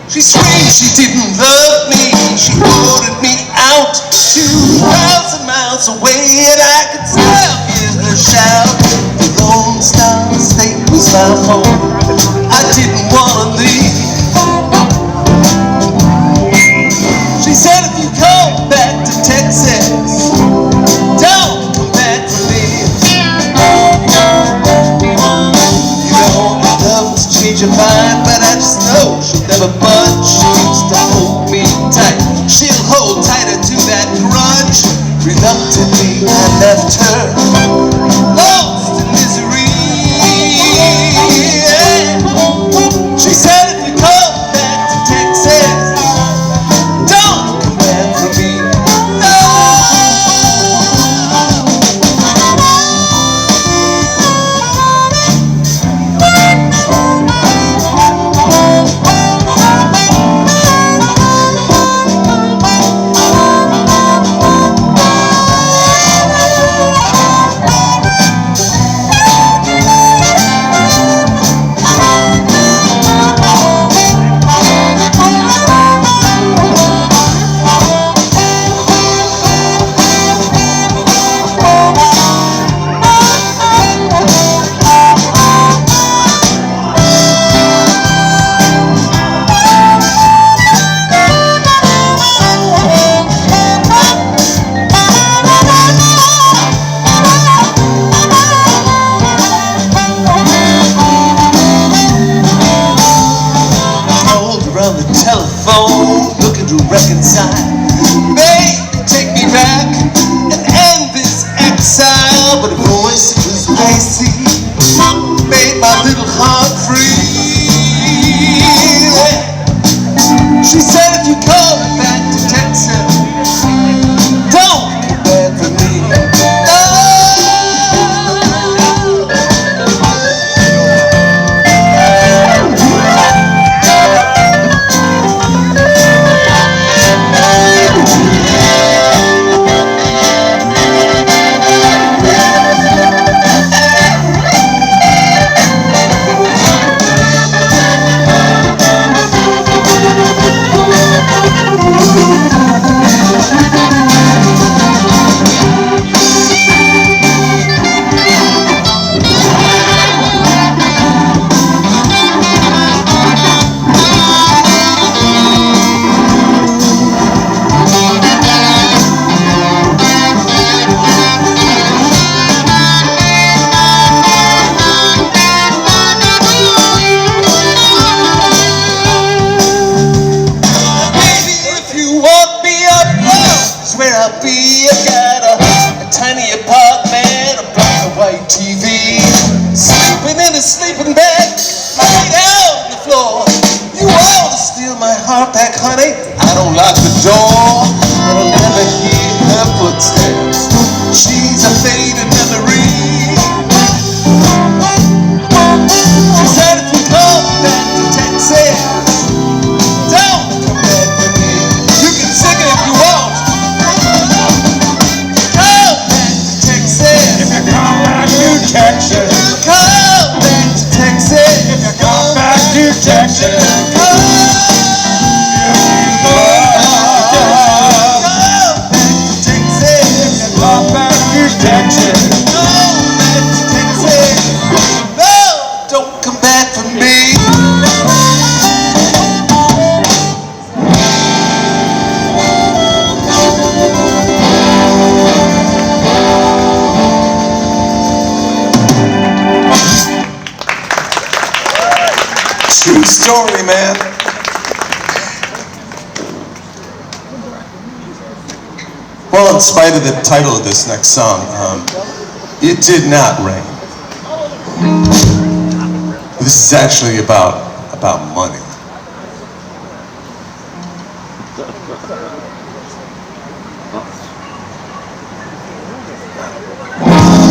She screamed she didn't love me. She ordered me out 2,000 miles away, and I could still hear her shout. The Lone Star State was my home. I didn't want to leave. She said, if you come back to Texas, don't come back to me. You know, I'd love to change your mind, but I just know she'll never budge. She used to hold me tight. She'll hold tighter to that grudge. Reluctantly, I left her, lost in misery. She said, if you come back to Texas, don't come back for me. No. sleeping bag laid out on the floor. You want to steal my heart back, honey? I don't lock the door, but I'll never hear her footsteps. She's a faded memory. She said if you come back to Texas, don't come back with me. You can sing it if you want. Come back to Texas. If you come back to Texas. Come back to Texas. If you come back to Texas. Come back to Texas. If you come back to Texas. Come back to Texas. No, don't come back for me. True story, man. Well, in spite of the title of this next song, it did not rain. This is actually about money.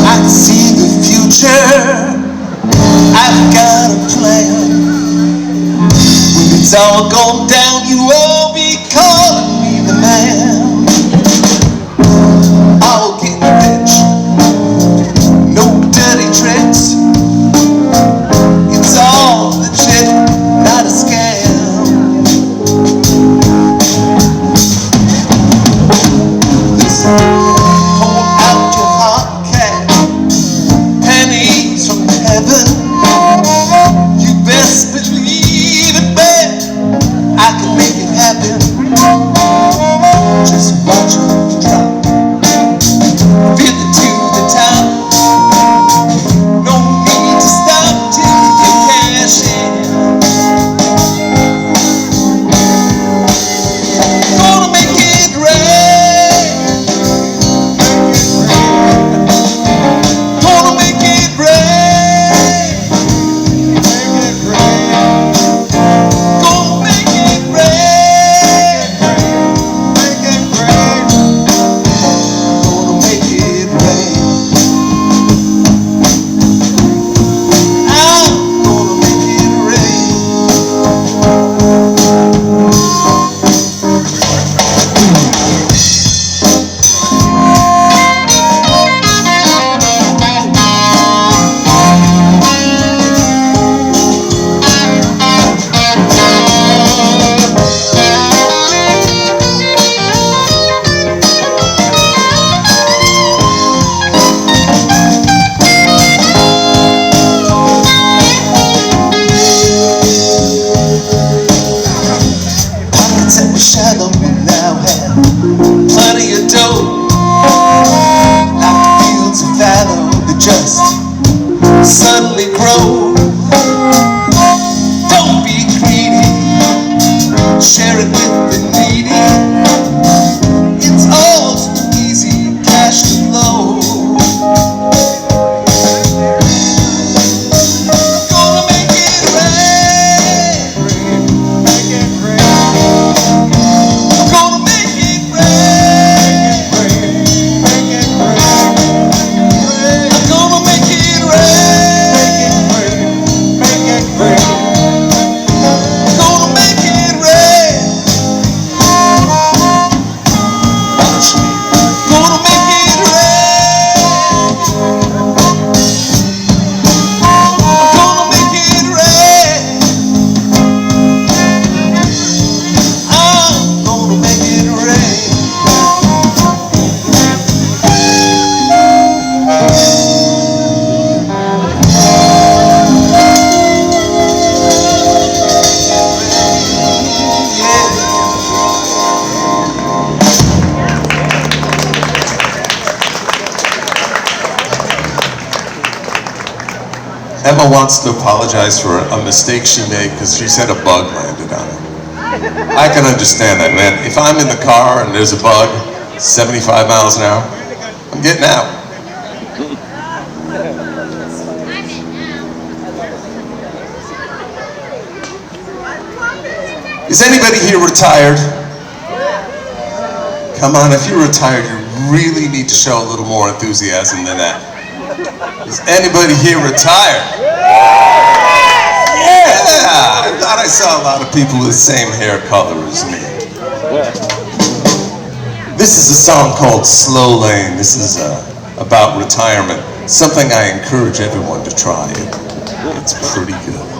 I see the future. I've got a plan. When it's all gone down, you won't be calling me the man. I'll get rich. No dirty tricks. It's all legit, not a scam. Listen, pour out your hot cash, pennies from heaven. You best believe it, babe, I can make it happen. Just watch it drop. Feel it to the top. No need to stop till you cash in. Gonna make it rain. Gonna make it rain. Gonna make it rain. Gonna make it rain. I'm gonna make it rain. Pockets that were shallow now have plenty of dough. Like the fields of fallow that just suddenly grow. Don't be greedy, share it with the needy. It's all too easy, cash to flow. Gonna make it rain. Make it rain. I'm gonna make it rain. Make it rain. I'm gonna make it rain. Make it rain. I'm gonna make it rain. Watch me. Gonna make it rain. I'm gonna make it rain. I'm gonna make it rain. Emma wants to apologize for a mistake she made because she said a bug landed on her. I can understand that, man. If I'm in the car and there's a bug, 75 miles an hour, I'm getting out. Is anybody here retired? Come on, if you're retired, you really need to show a little more enthusiasm than that. Is anybody here retired? Yeah, I thought I saw a lot of people with the same hair color as me. This is a song called Slow Lane. This is about retirement. Something I encourage everyone to try. It's pretty good.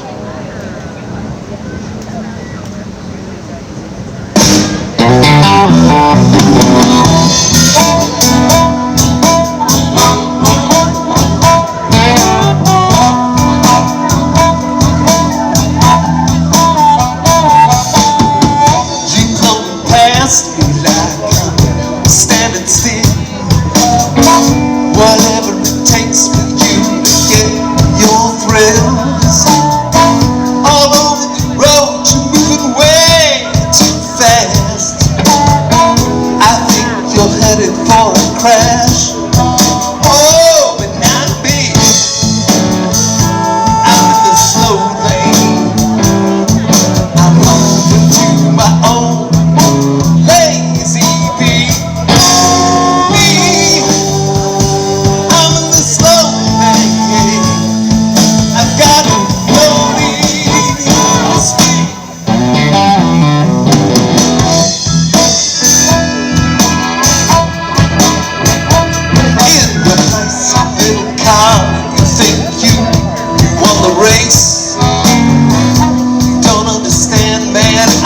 Standing still, whatever it takes for you to get your thrills. All over the road, you're moving way too fast. I think you're headed for a crash. Oh, but not me. I'm in the slow lane. I'm moving to my own lazy beat.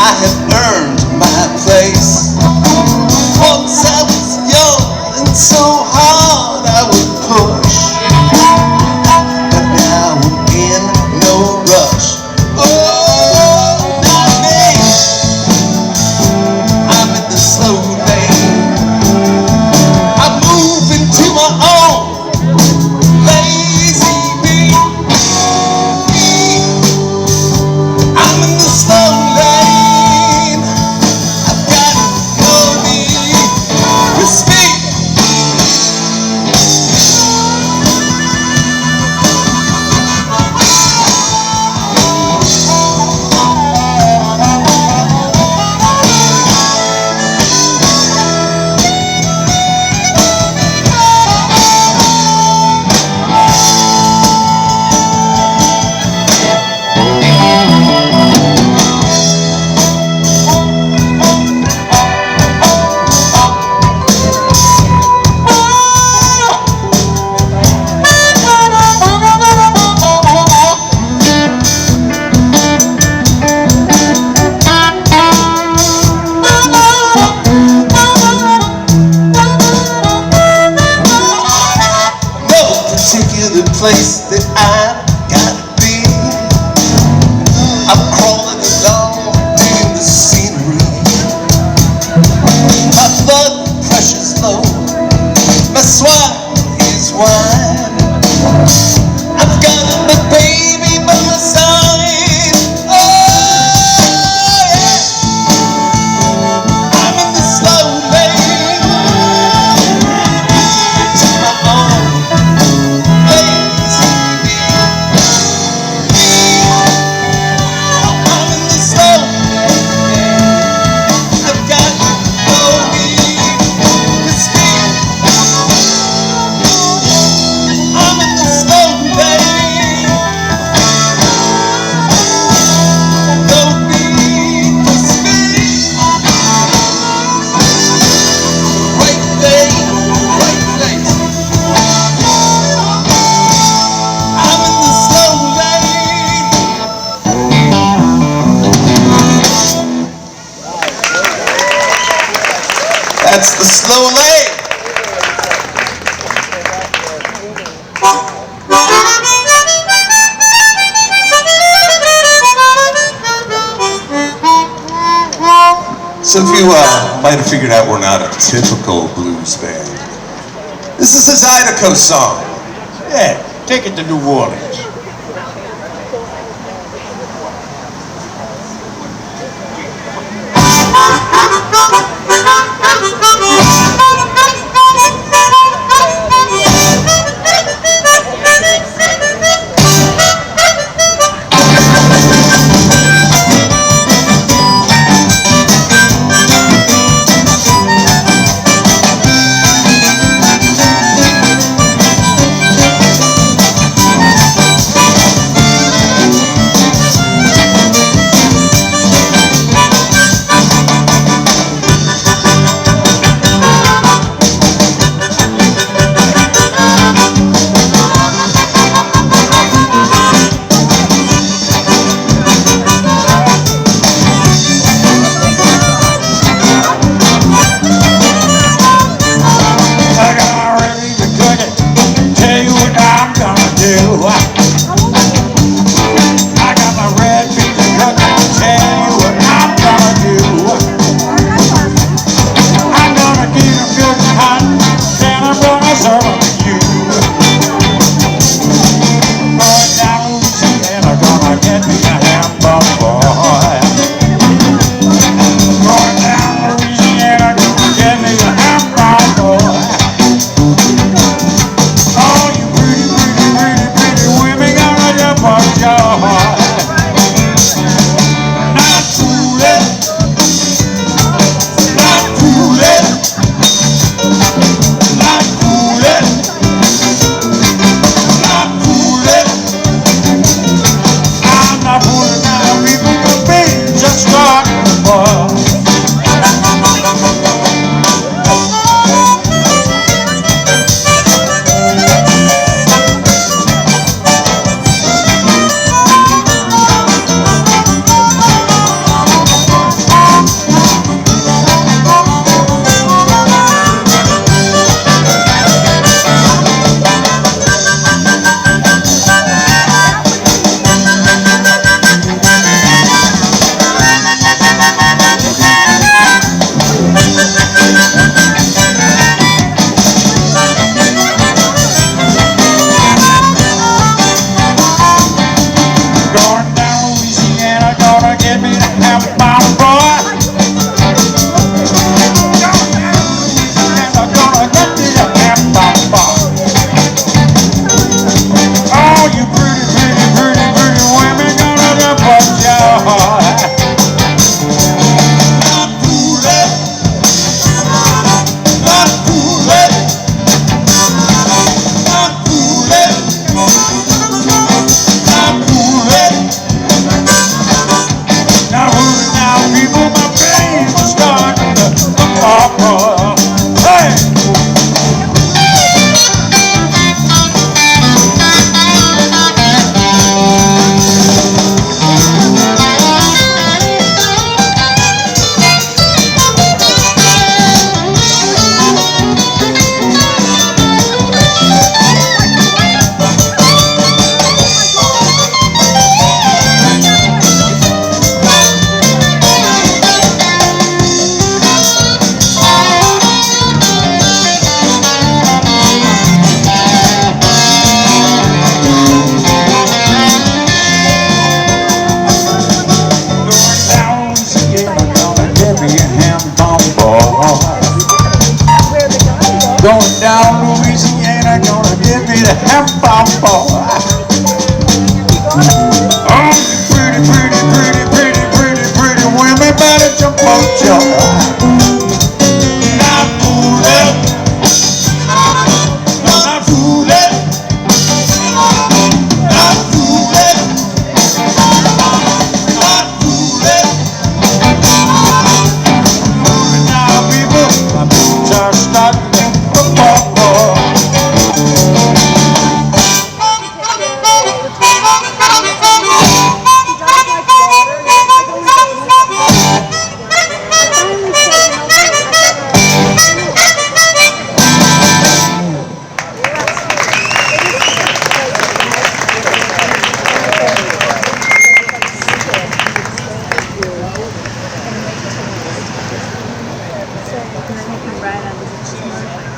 I have earned my place. Once I was young and so hard I would push, but now I'm in no rush. Oh, not me. I'm in the slow lane. I'm moving to my own lazy beat. I'm in the slow lane. Place that I've gotta be. I'm crawling along, digging the scenery. My blood pressure's low, my swine is wine. I've got my baby by my side. Oh yeah, I'm in the slow lane. To my own. That's the slow lane. So if you might have figured out we're not a typical blues band, this is a Zydeco song. Yeah, take it to New Orleans. ham-bomb boy. I'm gonna get me a ham-bomb boy. Oh, you pretty, pretty, pretty, pretty women gonna jump up your heart. Not fooling, not fooling, not fooling, not fooling. Now, people, my brains are starting to pop up. Hey! Going down Louisiana, gonna give me the ham-bomb boy. Oh, you pretty, pretty, pretty, pretty, pretty, pretty women better jump on your not fooling, not fooling, not fooling, not fooling. Now, people, my boots are starting.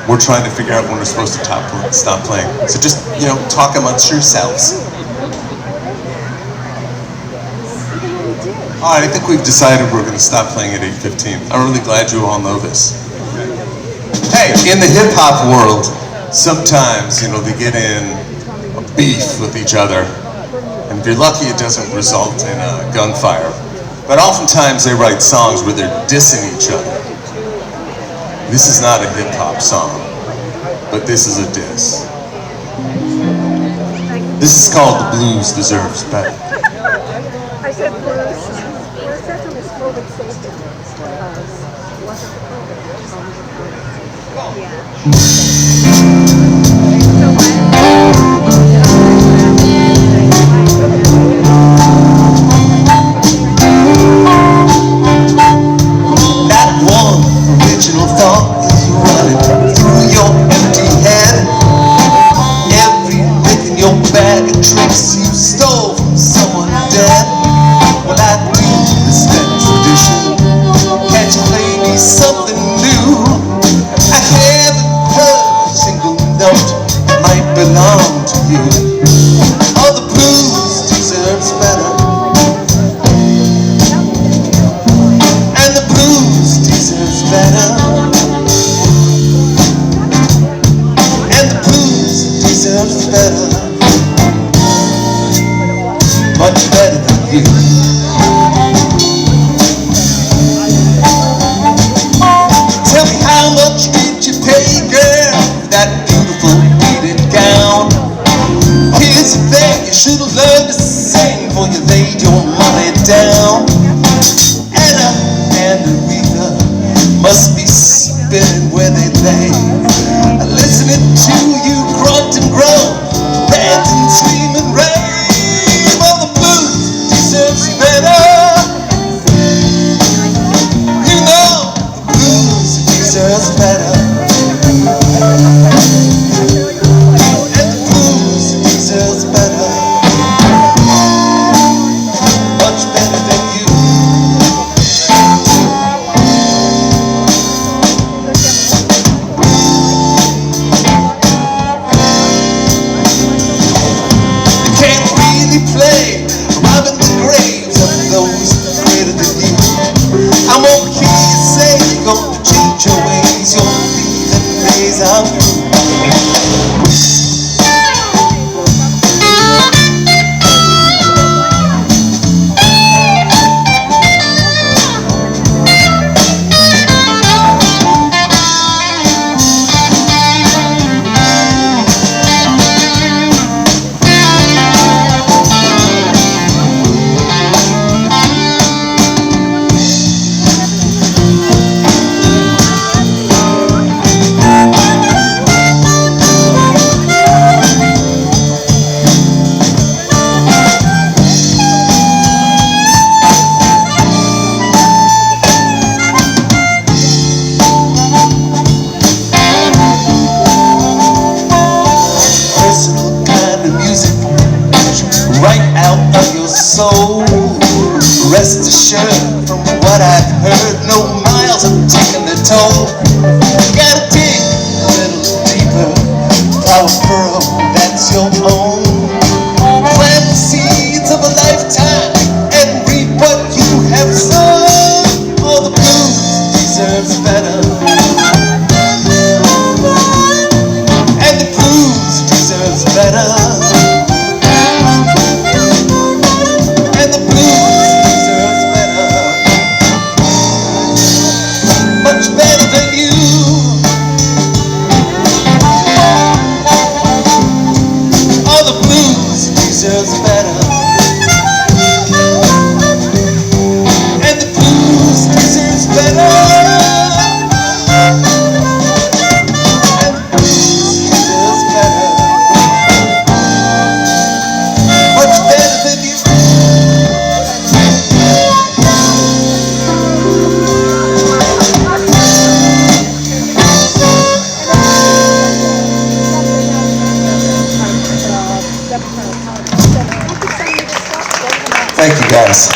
We're trying to figure out when we're supposed to stop playing. So just, talk amongst yourselves. All right, I think we've decided we're going to stop playing at 8:15. I'm really glad you all know this. Hey, in the hip-hop world, sometimes, they get in a beef with each other. And if you're lucky, it doesn't result in a gunfire. But oftentimes they write songs where they're dissing each other. This is not a hip-hop song, but this is a diss. This is called The Blues Deserves Better. I said blues. Well, that's on this COVID safety. Wasn't the COVID. That one original thought is running through your empty head. Every lick in your bag of tricks you stole from someone dead. Well, I do respect tradition. Can't you play me something new? I haven't heard a single note that might belong to you. All the blues deserves better. And the blues deserves better. And the blues deserves better. Much better than you. Tell me, how much did you pay, girl, for that beautiful beaded gown? Here's the thing, you should have learned to sing before you laid your money down. Anna and Aretha must be spinning where they lay, listening to you grunt and groan, pant and scream and rave. Well, the blues deserves better. You know the blues deserves better. And the blues deserves better. Much better than you. soul. Rest assured, from what I've heard, no miles have taken their toll. Gotta dig a little deeper, plow a furrow that's your own. Plant the seeds of a lifetime and reap what you have sown. All the blues deserves better, and the blues deserves better, and the blues deserves better, much better than you. All the blues deserves better, and the blues deserves better, and the blues deserves better, much better than you. Thank you guys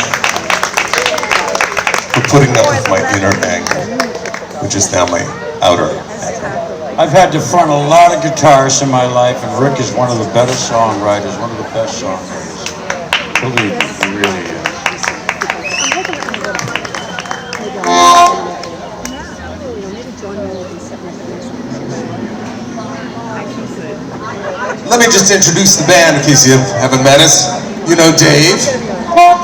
for putting up with my inner anger, which is now my outer anger. I've had to front a lot of guitarists in my life, and Rick is one of the better songwriters, one of the best songwriters. Believe me, he really is. Let me just introduce the band in case you haven't met us. You know Dave.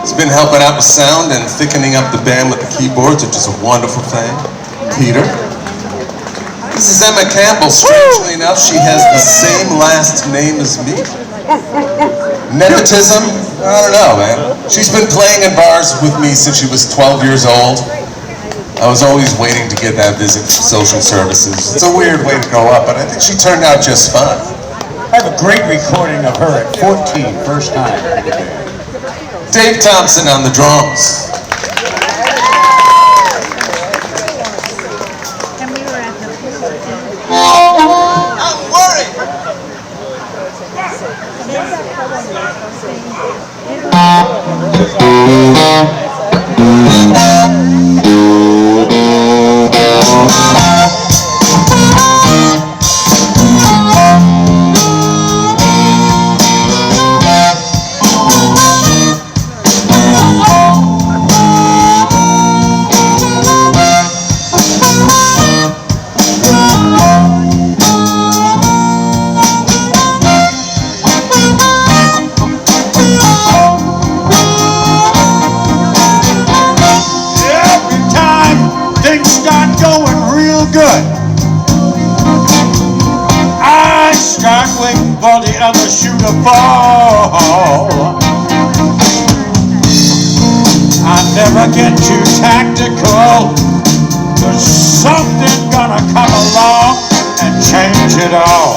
He's been helping out with sound and thickening up the band with the keyboards, which is a wonderful thing. Peter. This is Emma Campbell. Strangely enough, she has the same last name as me. Nepotism? I don't know, man. She's been playing in bars with me since she was 12 years old. I was always waiting to get that visit from social services. It's a weird way to grow up, but I think she turned out just fine. I have a great recording of her at 14, first time. Dave Thompson on the drums. I'm worried. For the other shoe to fall. I never get too tactical, 'cause something's gonna come along and change it all.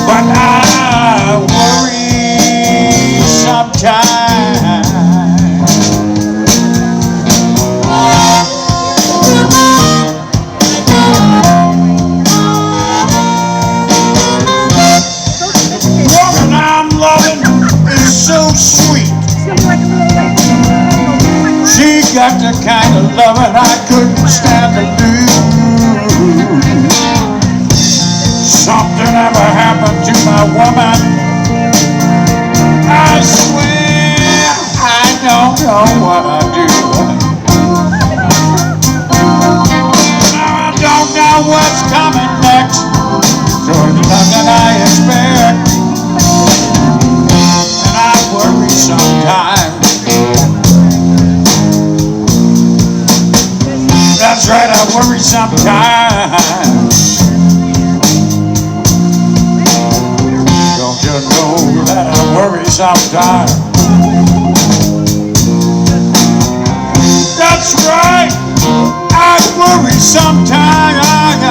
But I worry sometimes. She got the kind of loving I couldn't stand to lose. Something ever happened to my woman, I swear I don't know what I do. Now I don't know what's coming next, so it's nothing I expect, and I worry sometimes. That's right, I worry sometimes. Don't you know that I worry sometimes? That's right, I worry sometimes.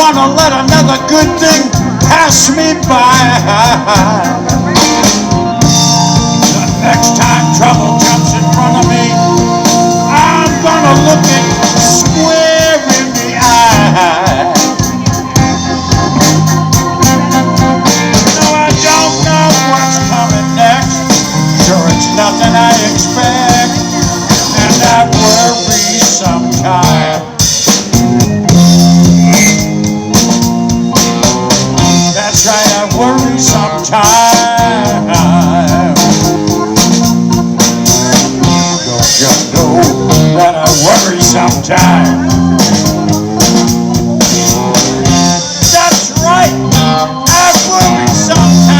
wanna let another good thing pass me by. The next time trouble jumps in front of me, I'm gonna look it square in the eye. No, I don't know what's coming next. Sure, it's nothing I expect, and I worry sometimes. That's right, I worry sometimes. Don't you know that I worry sometimes? That's right, I worry sometimes.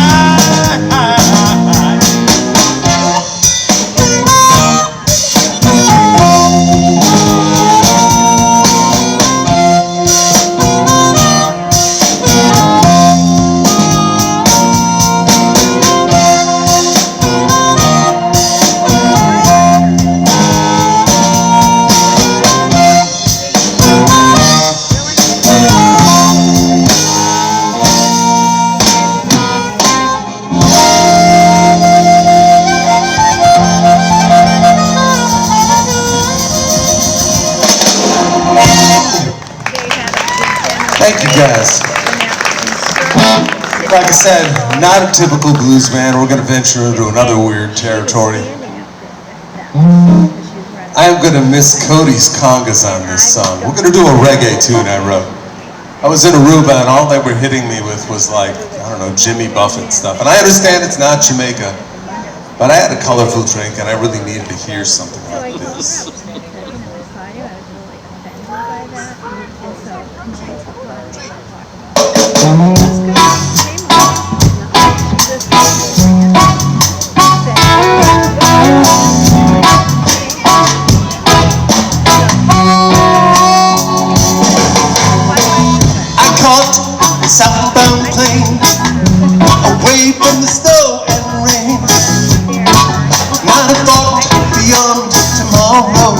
Thank you guys. Like I said, not a typical blues band. We're going to venture into another weird territory. I am going to miss Cody's congas on this song. We're going to do a reggae tune I wrote. I was in Aruba and all they were hitting me with was like, I don't know, Jimmy Buffett stuff. And I understand it's not Jamaica, but I had a colorful drink and I really needed to hear something like this. Southbound plane, away from the snow and rain. Not a thought beyond tomorrow.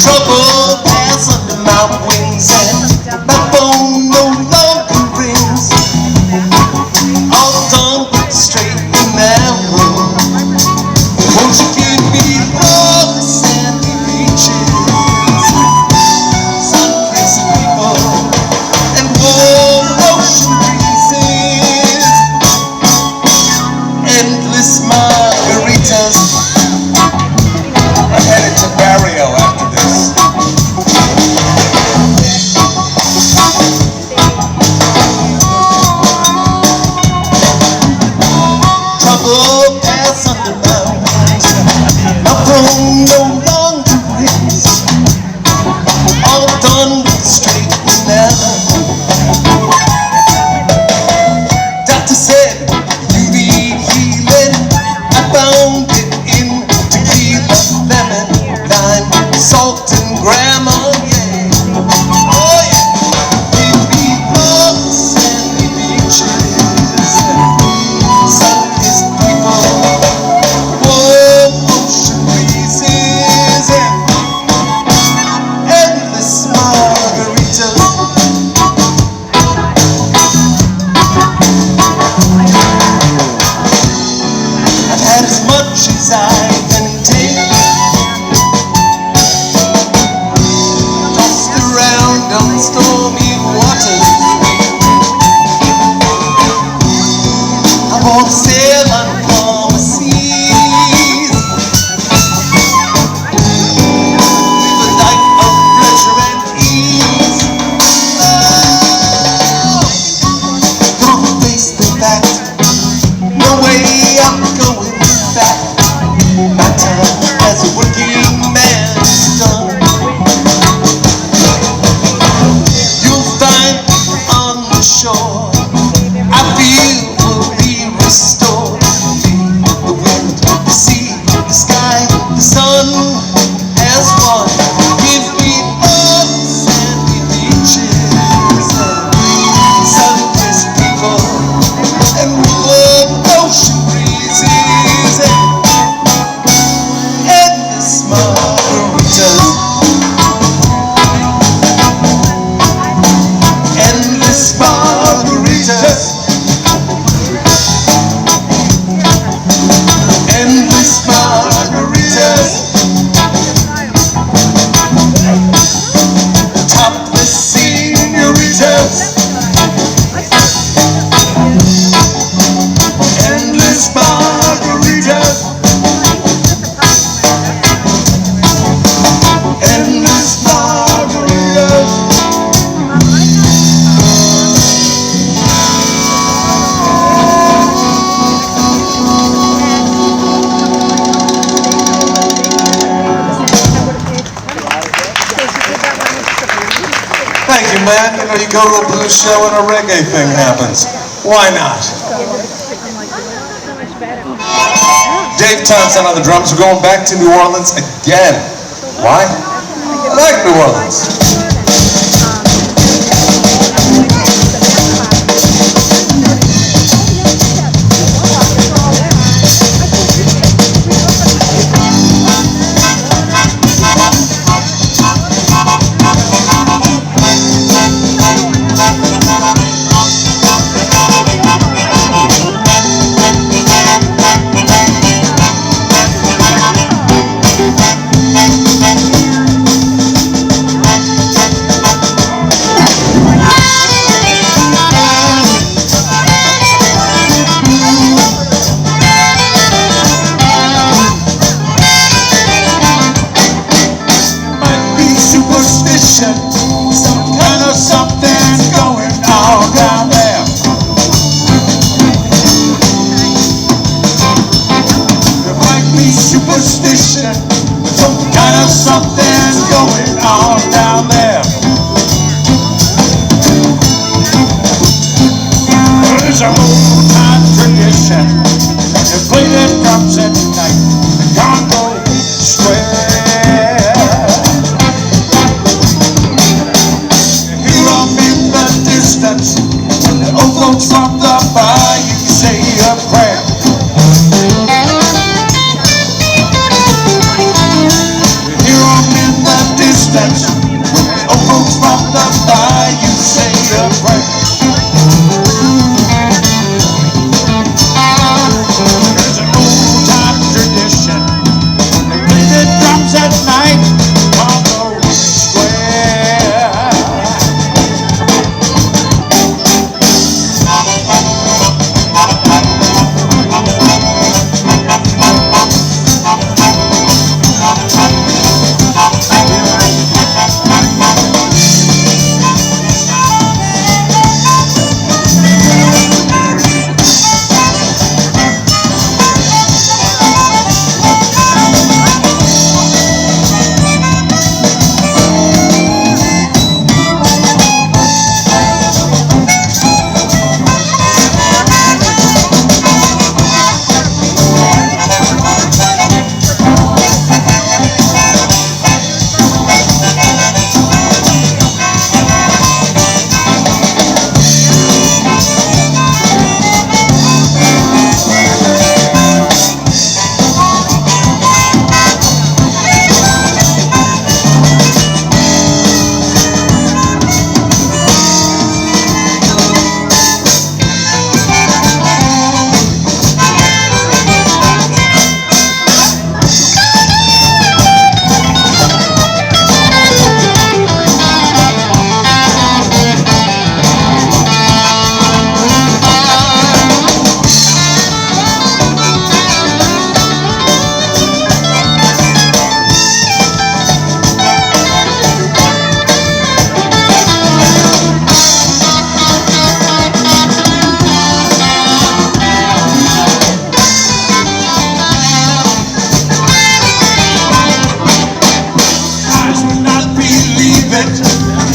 Trouble pass under my wings and my phone no longer rings. All done with the straight and narrow. Won't you give me all the sandy beaches? Endless margaritas. I'm headed to Barrio after this. Trouble pass under my wings. My phone no longer rings. All done with straight and narrow. Doctor said you need healing. I found it in tequila, lemon, lime, salt and grandma, yeah. Oh yeah. Give me all the sandy beaches, sun-kissed people, warm ocean breezes. man. You know, you go to a blues show and a reggae thing happens. Why not? Dave Thompson on the drums. We're going back to New Orleans again. Why? I like New Orleans. Something's going on down there. There's an old time tradition. They play their drums at night in Congo Square. You hear them in the distance when the old folks from the bayou say a prayer. When the old folks from the bayou say a prayer. There's an old time tradition. They play the drums at night on the square.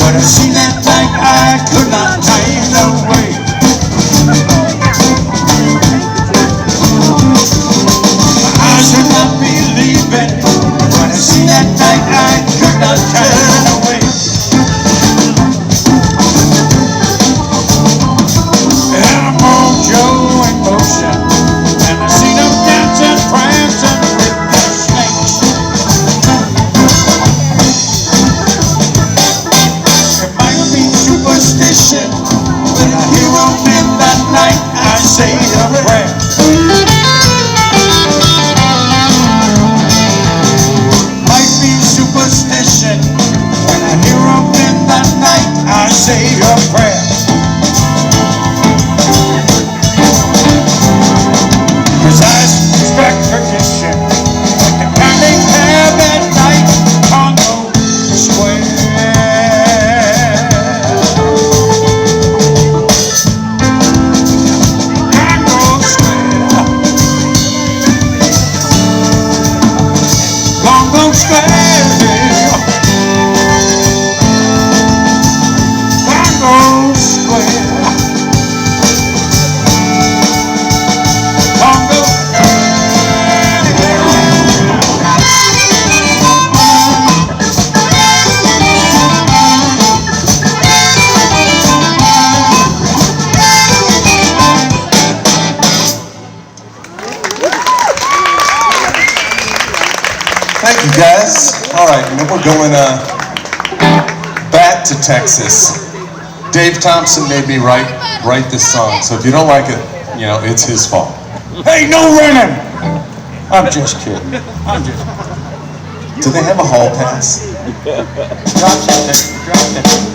When I seen that night, I could not turn away. My eyes would not believe it. When I seen that night, I could not turn away. And I'm on Joe in motion, and I seen them dancing, prancing with the snakes. Superstition, when I hear them in that night, I say a prayer. Might be superstition, when I hear them in that night, I say a prayer. 'Cause I suspect tradition, like the kind they have at night on the square. You guys? All right, and then we're going back to Texas. Dave Thompson made me write this song, so if you don't like it, you know, it's his fault. Hey, no running! I'm just kidding. Do they have a hall pass? Drop it. Drop it.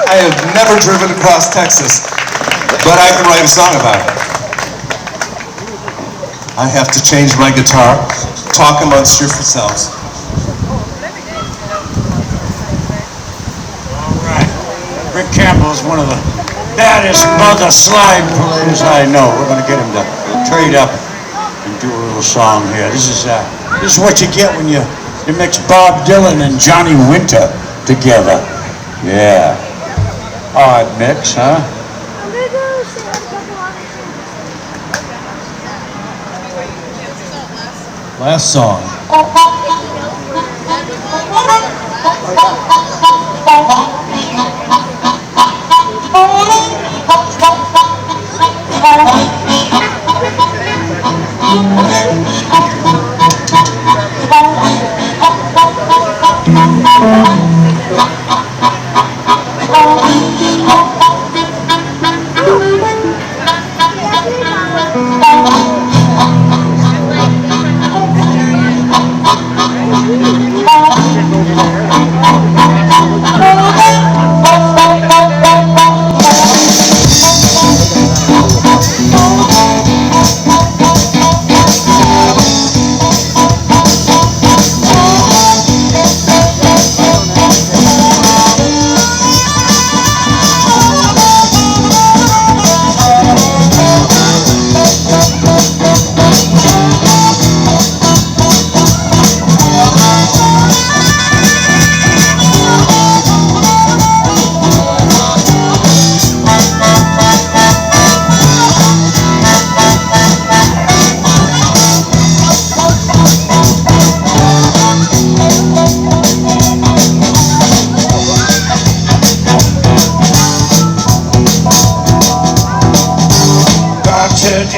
I have never driven across Texas, but I can write a song about it. I have to change my guitar. Talk amongst yourselves. Rick Campbell is one of the baddest mother slide players I know. We're going to get him to trade up and do a little song here. This is what you get when you mix Bob Dylan and Johnny Winter together. Yeah. Odd mix, huh? Last song.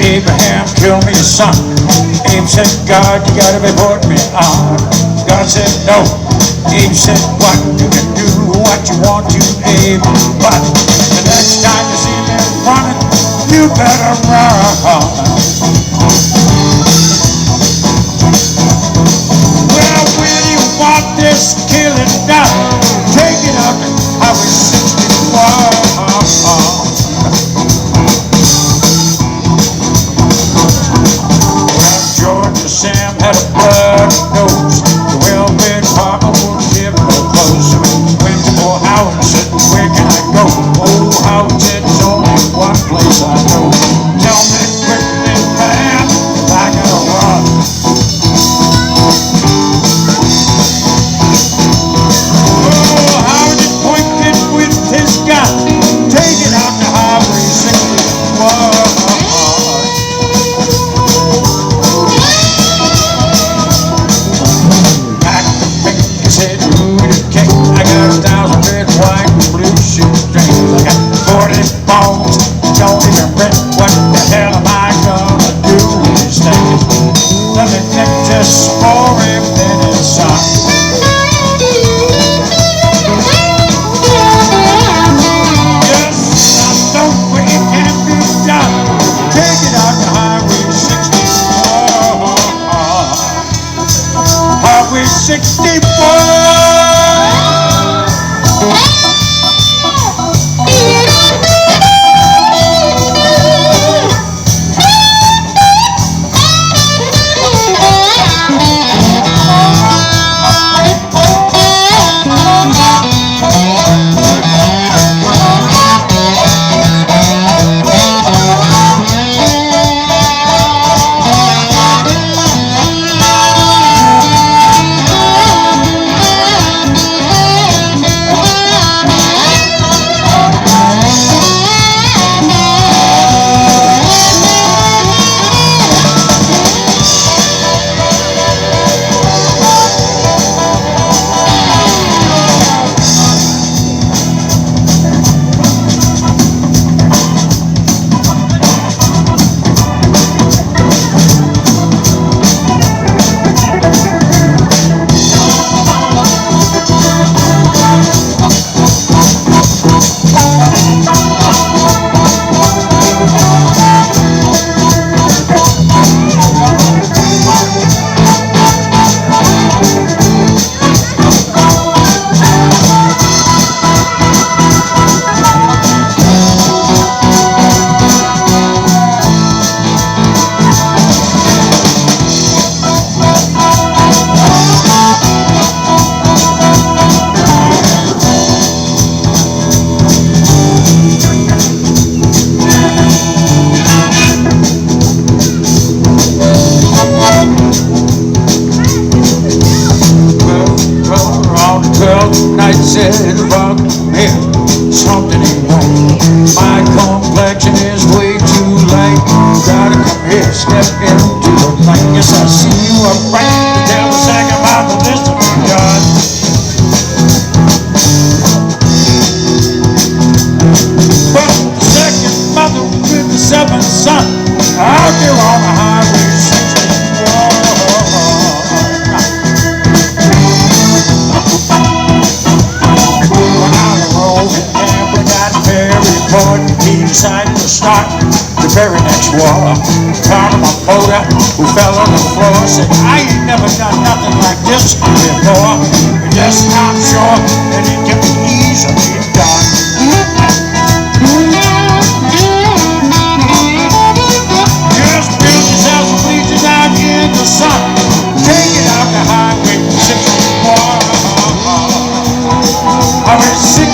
Abraham, kill me a son. Abe said, God, you gotta be putting me on. God said, no. Abe said, what? You can do what you want to, Abe. But the next time you see me running, you better run. Well, when you want this killing done, take it up Highway 61. Sam had a blood nose. The well-fed farmer wouldn't give no clothes. So he went to old Howard and said, where can I go? Old Howard said, there's only one place I know. Tell me quickly, man, if I gotta run. Oh, Howard just pointed with his gun, taking out the Highway 61. I got 1,000 red, white, and blue shoestrings. I got 40 bones. Don't even rent. What the hell am I gonna do with these things? Let me think just for a minute, son. Yes, I know where it can be done. Take it out to Highway 61. Highway 61. My complexion is way too light. Gotta come here, step into the light. Yes, I see you are right. Tell the second about the list of God. But the second mother with the seventh son out there on the highway 61. When I rolled in Tampa, got very important. He decided to start the very next war. Found my quota who fell on the floor. Said, I ain't never done nothing like this before. But just not sure that it can be easily done. Just build yourself some bleachers out here in the sun. Take it out the highway 61. I was 61.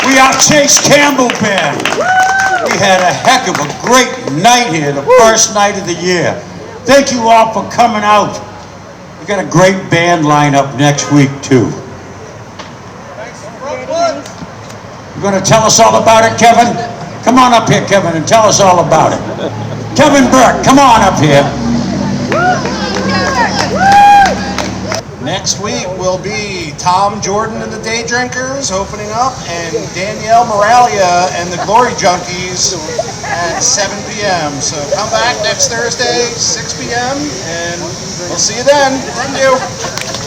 We are Chase-Campbell Band. We had a heck of a great night here, the first night of the year. Thank you all for coming out. We got a great band lineup next week too. You're going to tell us all about it, Kevin? Come on up here, Kevin, and tell us all about it. Kevin Burke, come on up here. Next week will be Tom Jordan and the Day Drinkers opening up, and Danielle Moralia and the Glory Junkies at 7 p.m. So come back next Thursday, 6 p.m., and we'll see you then. Thank you.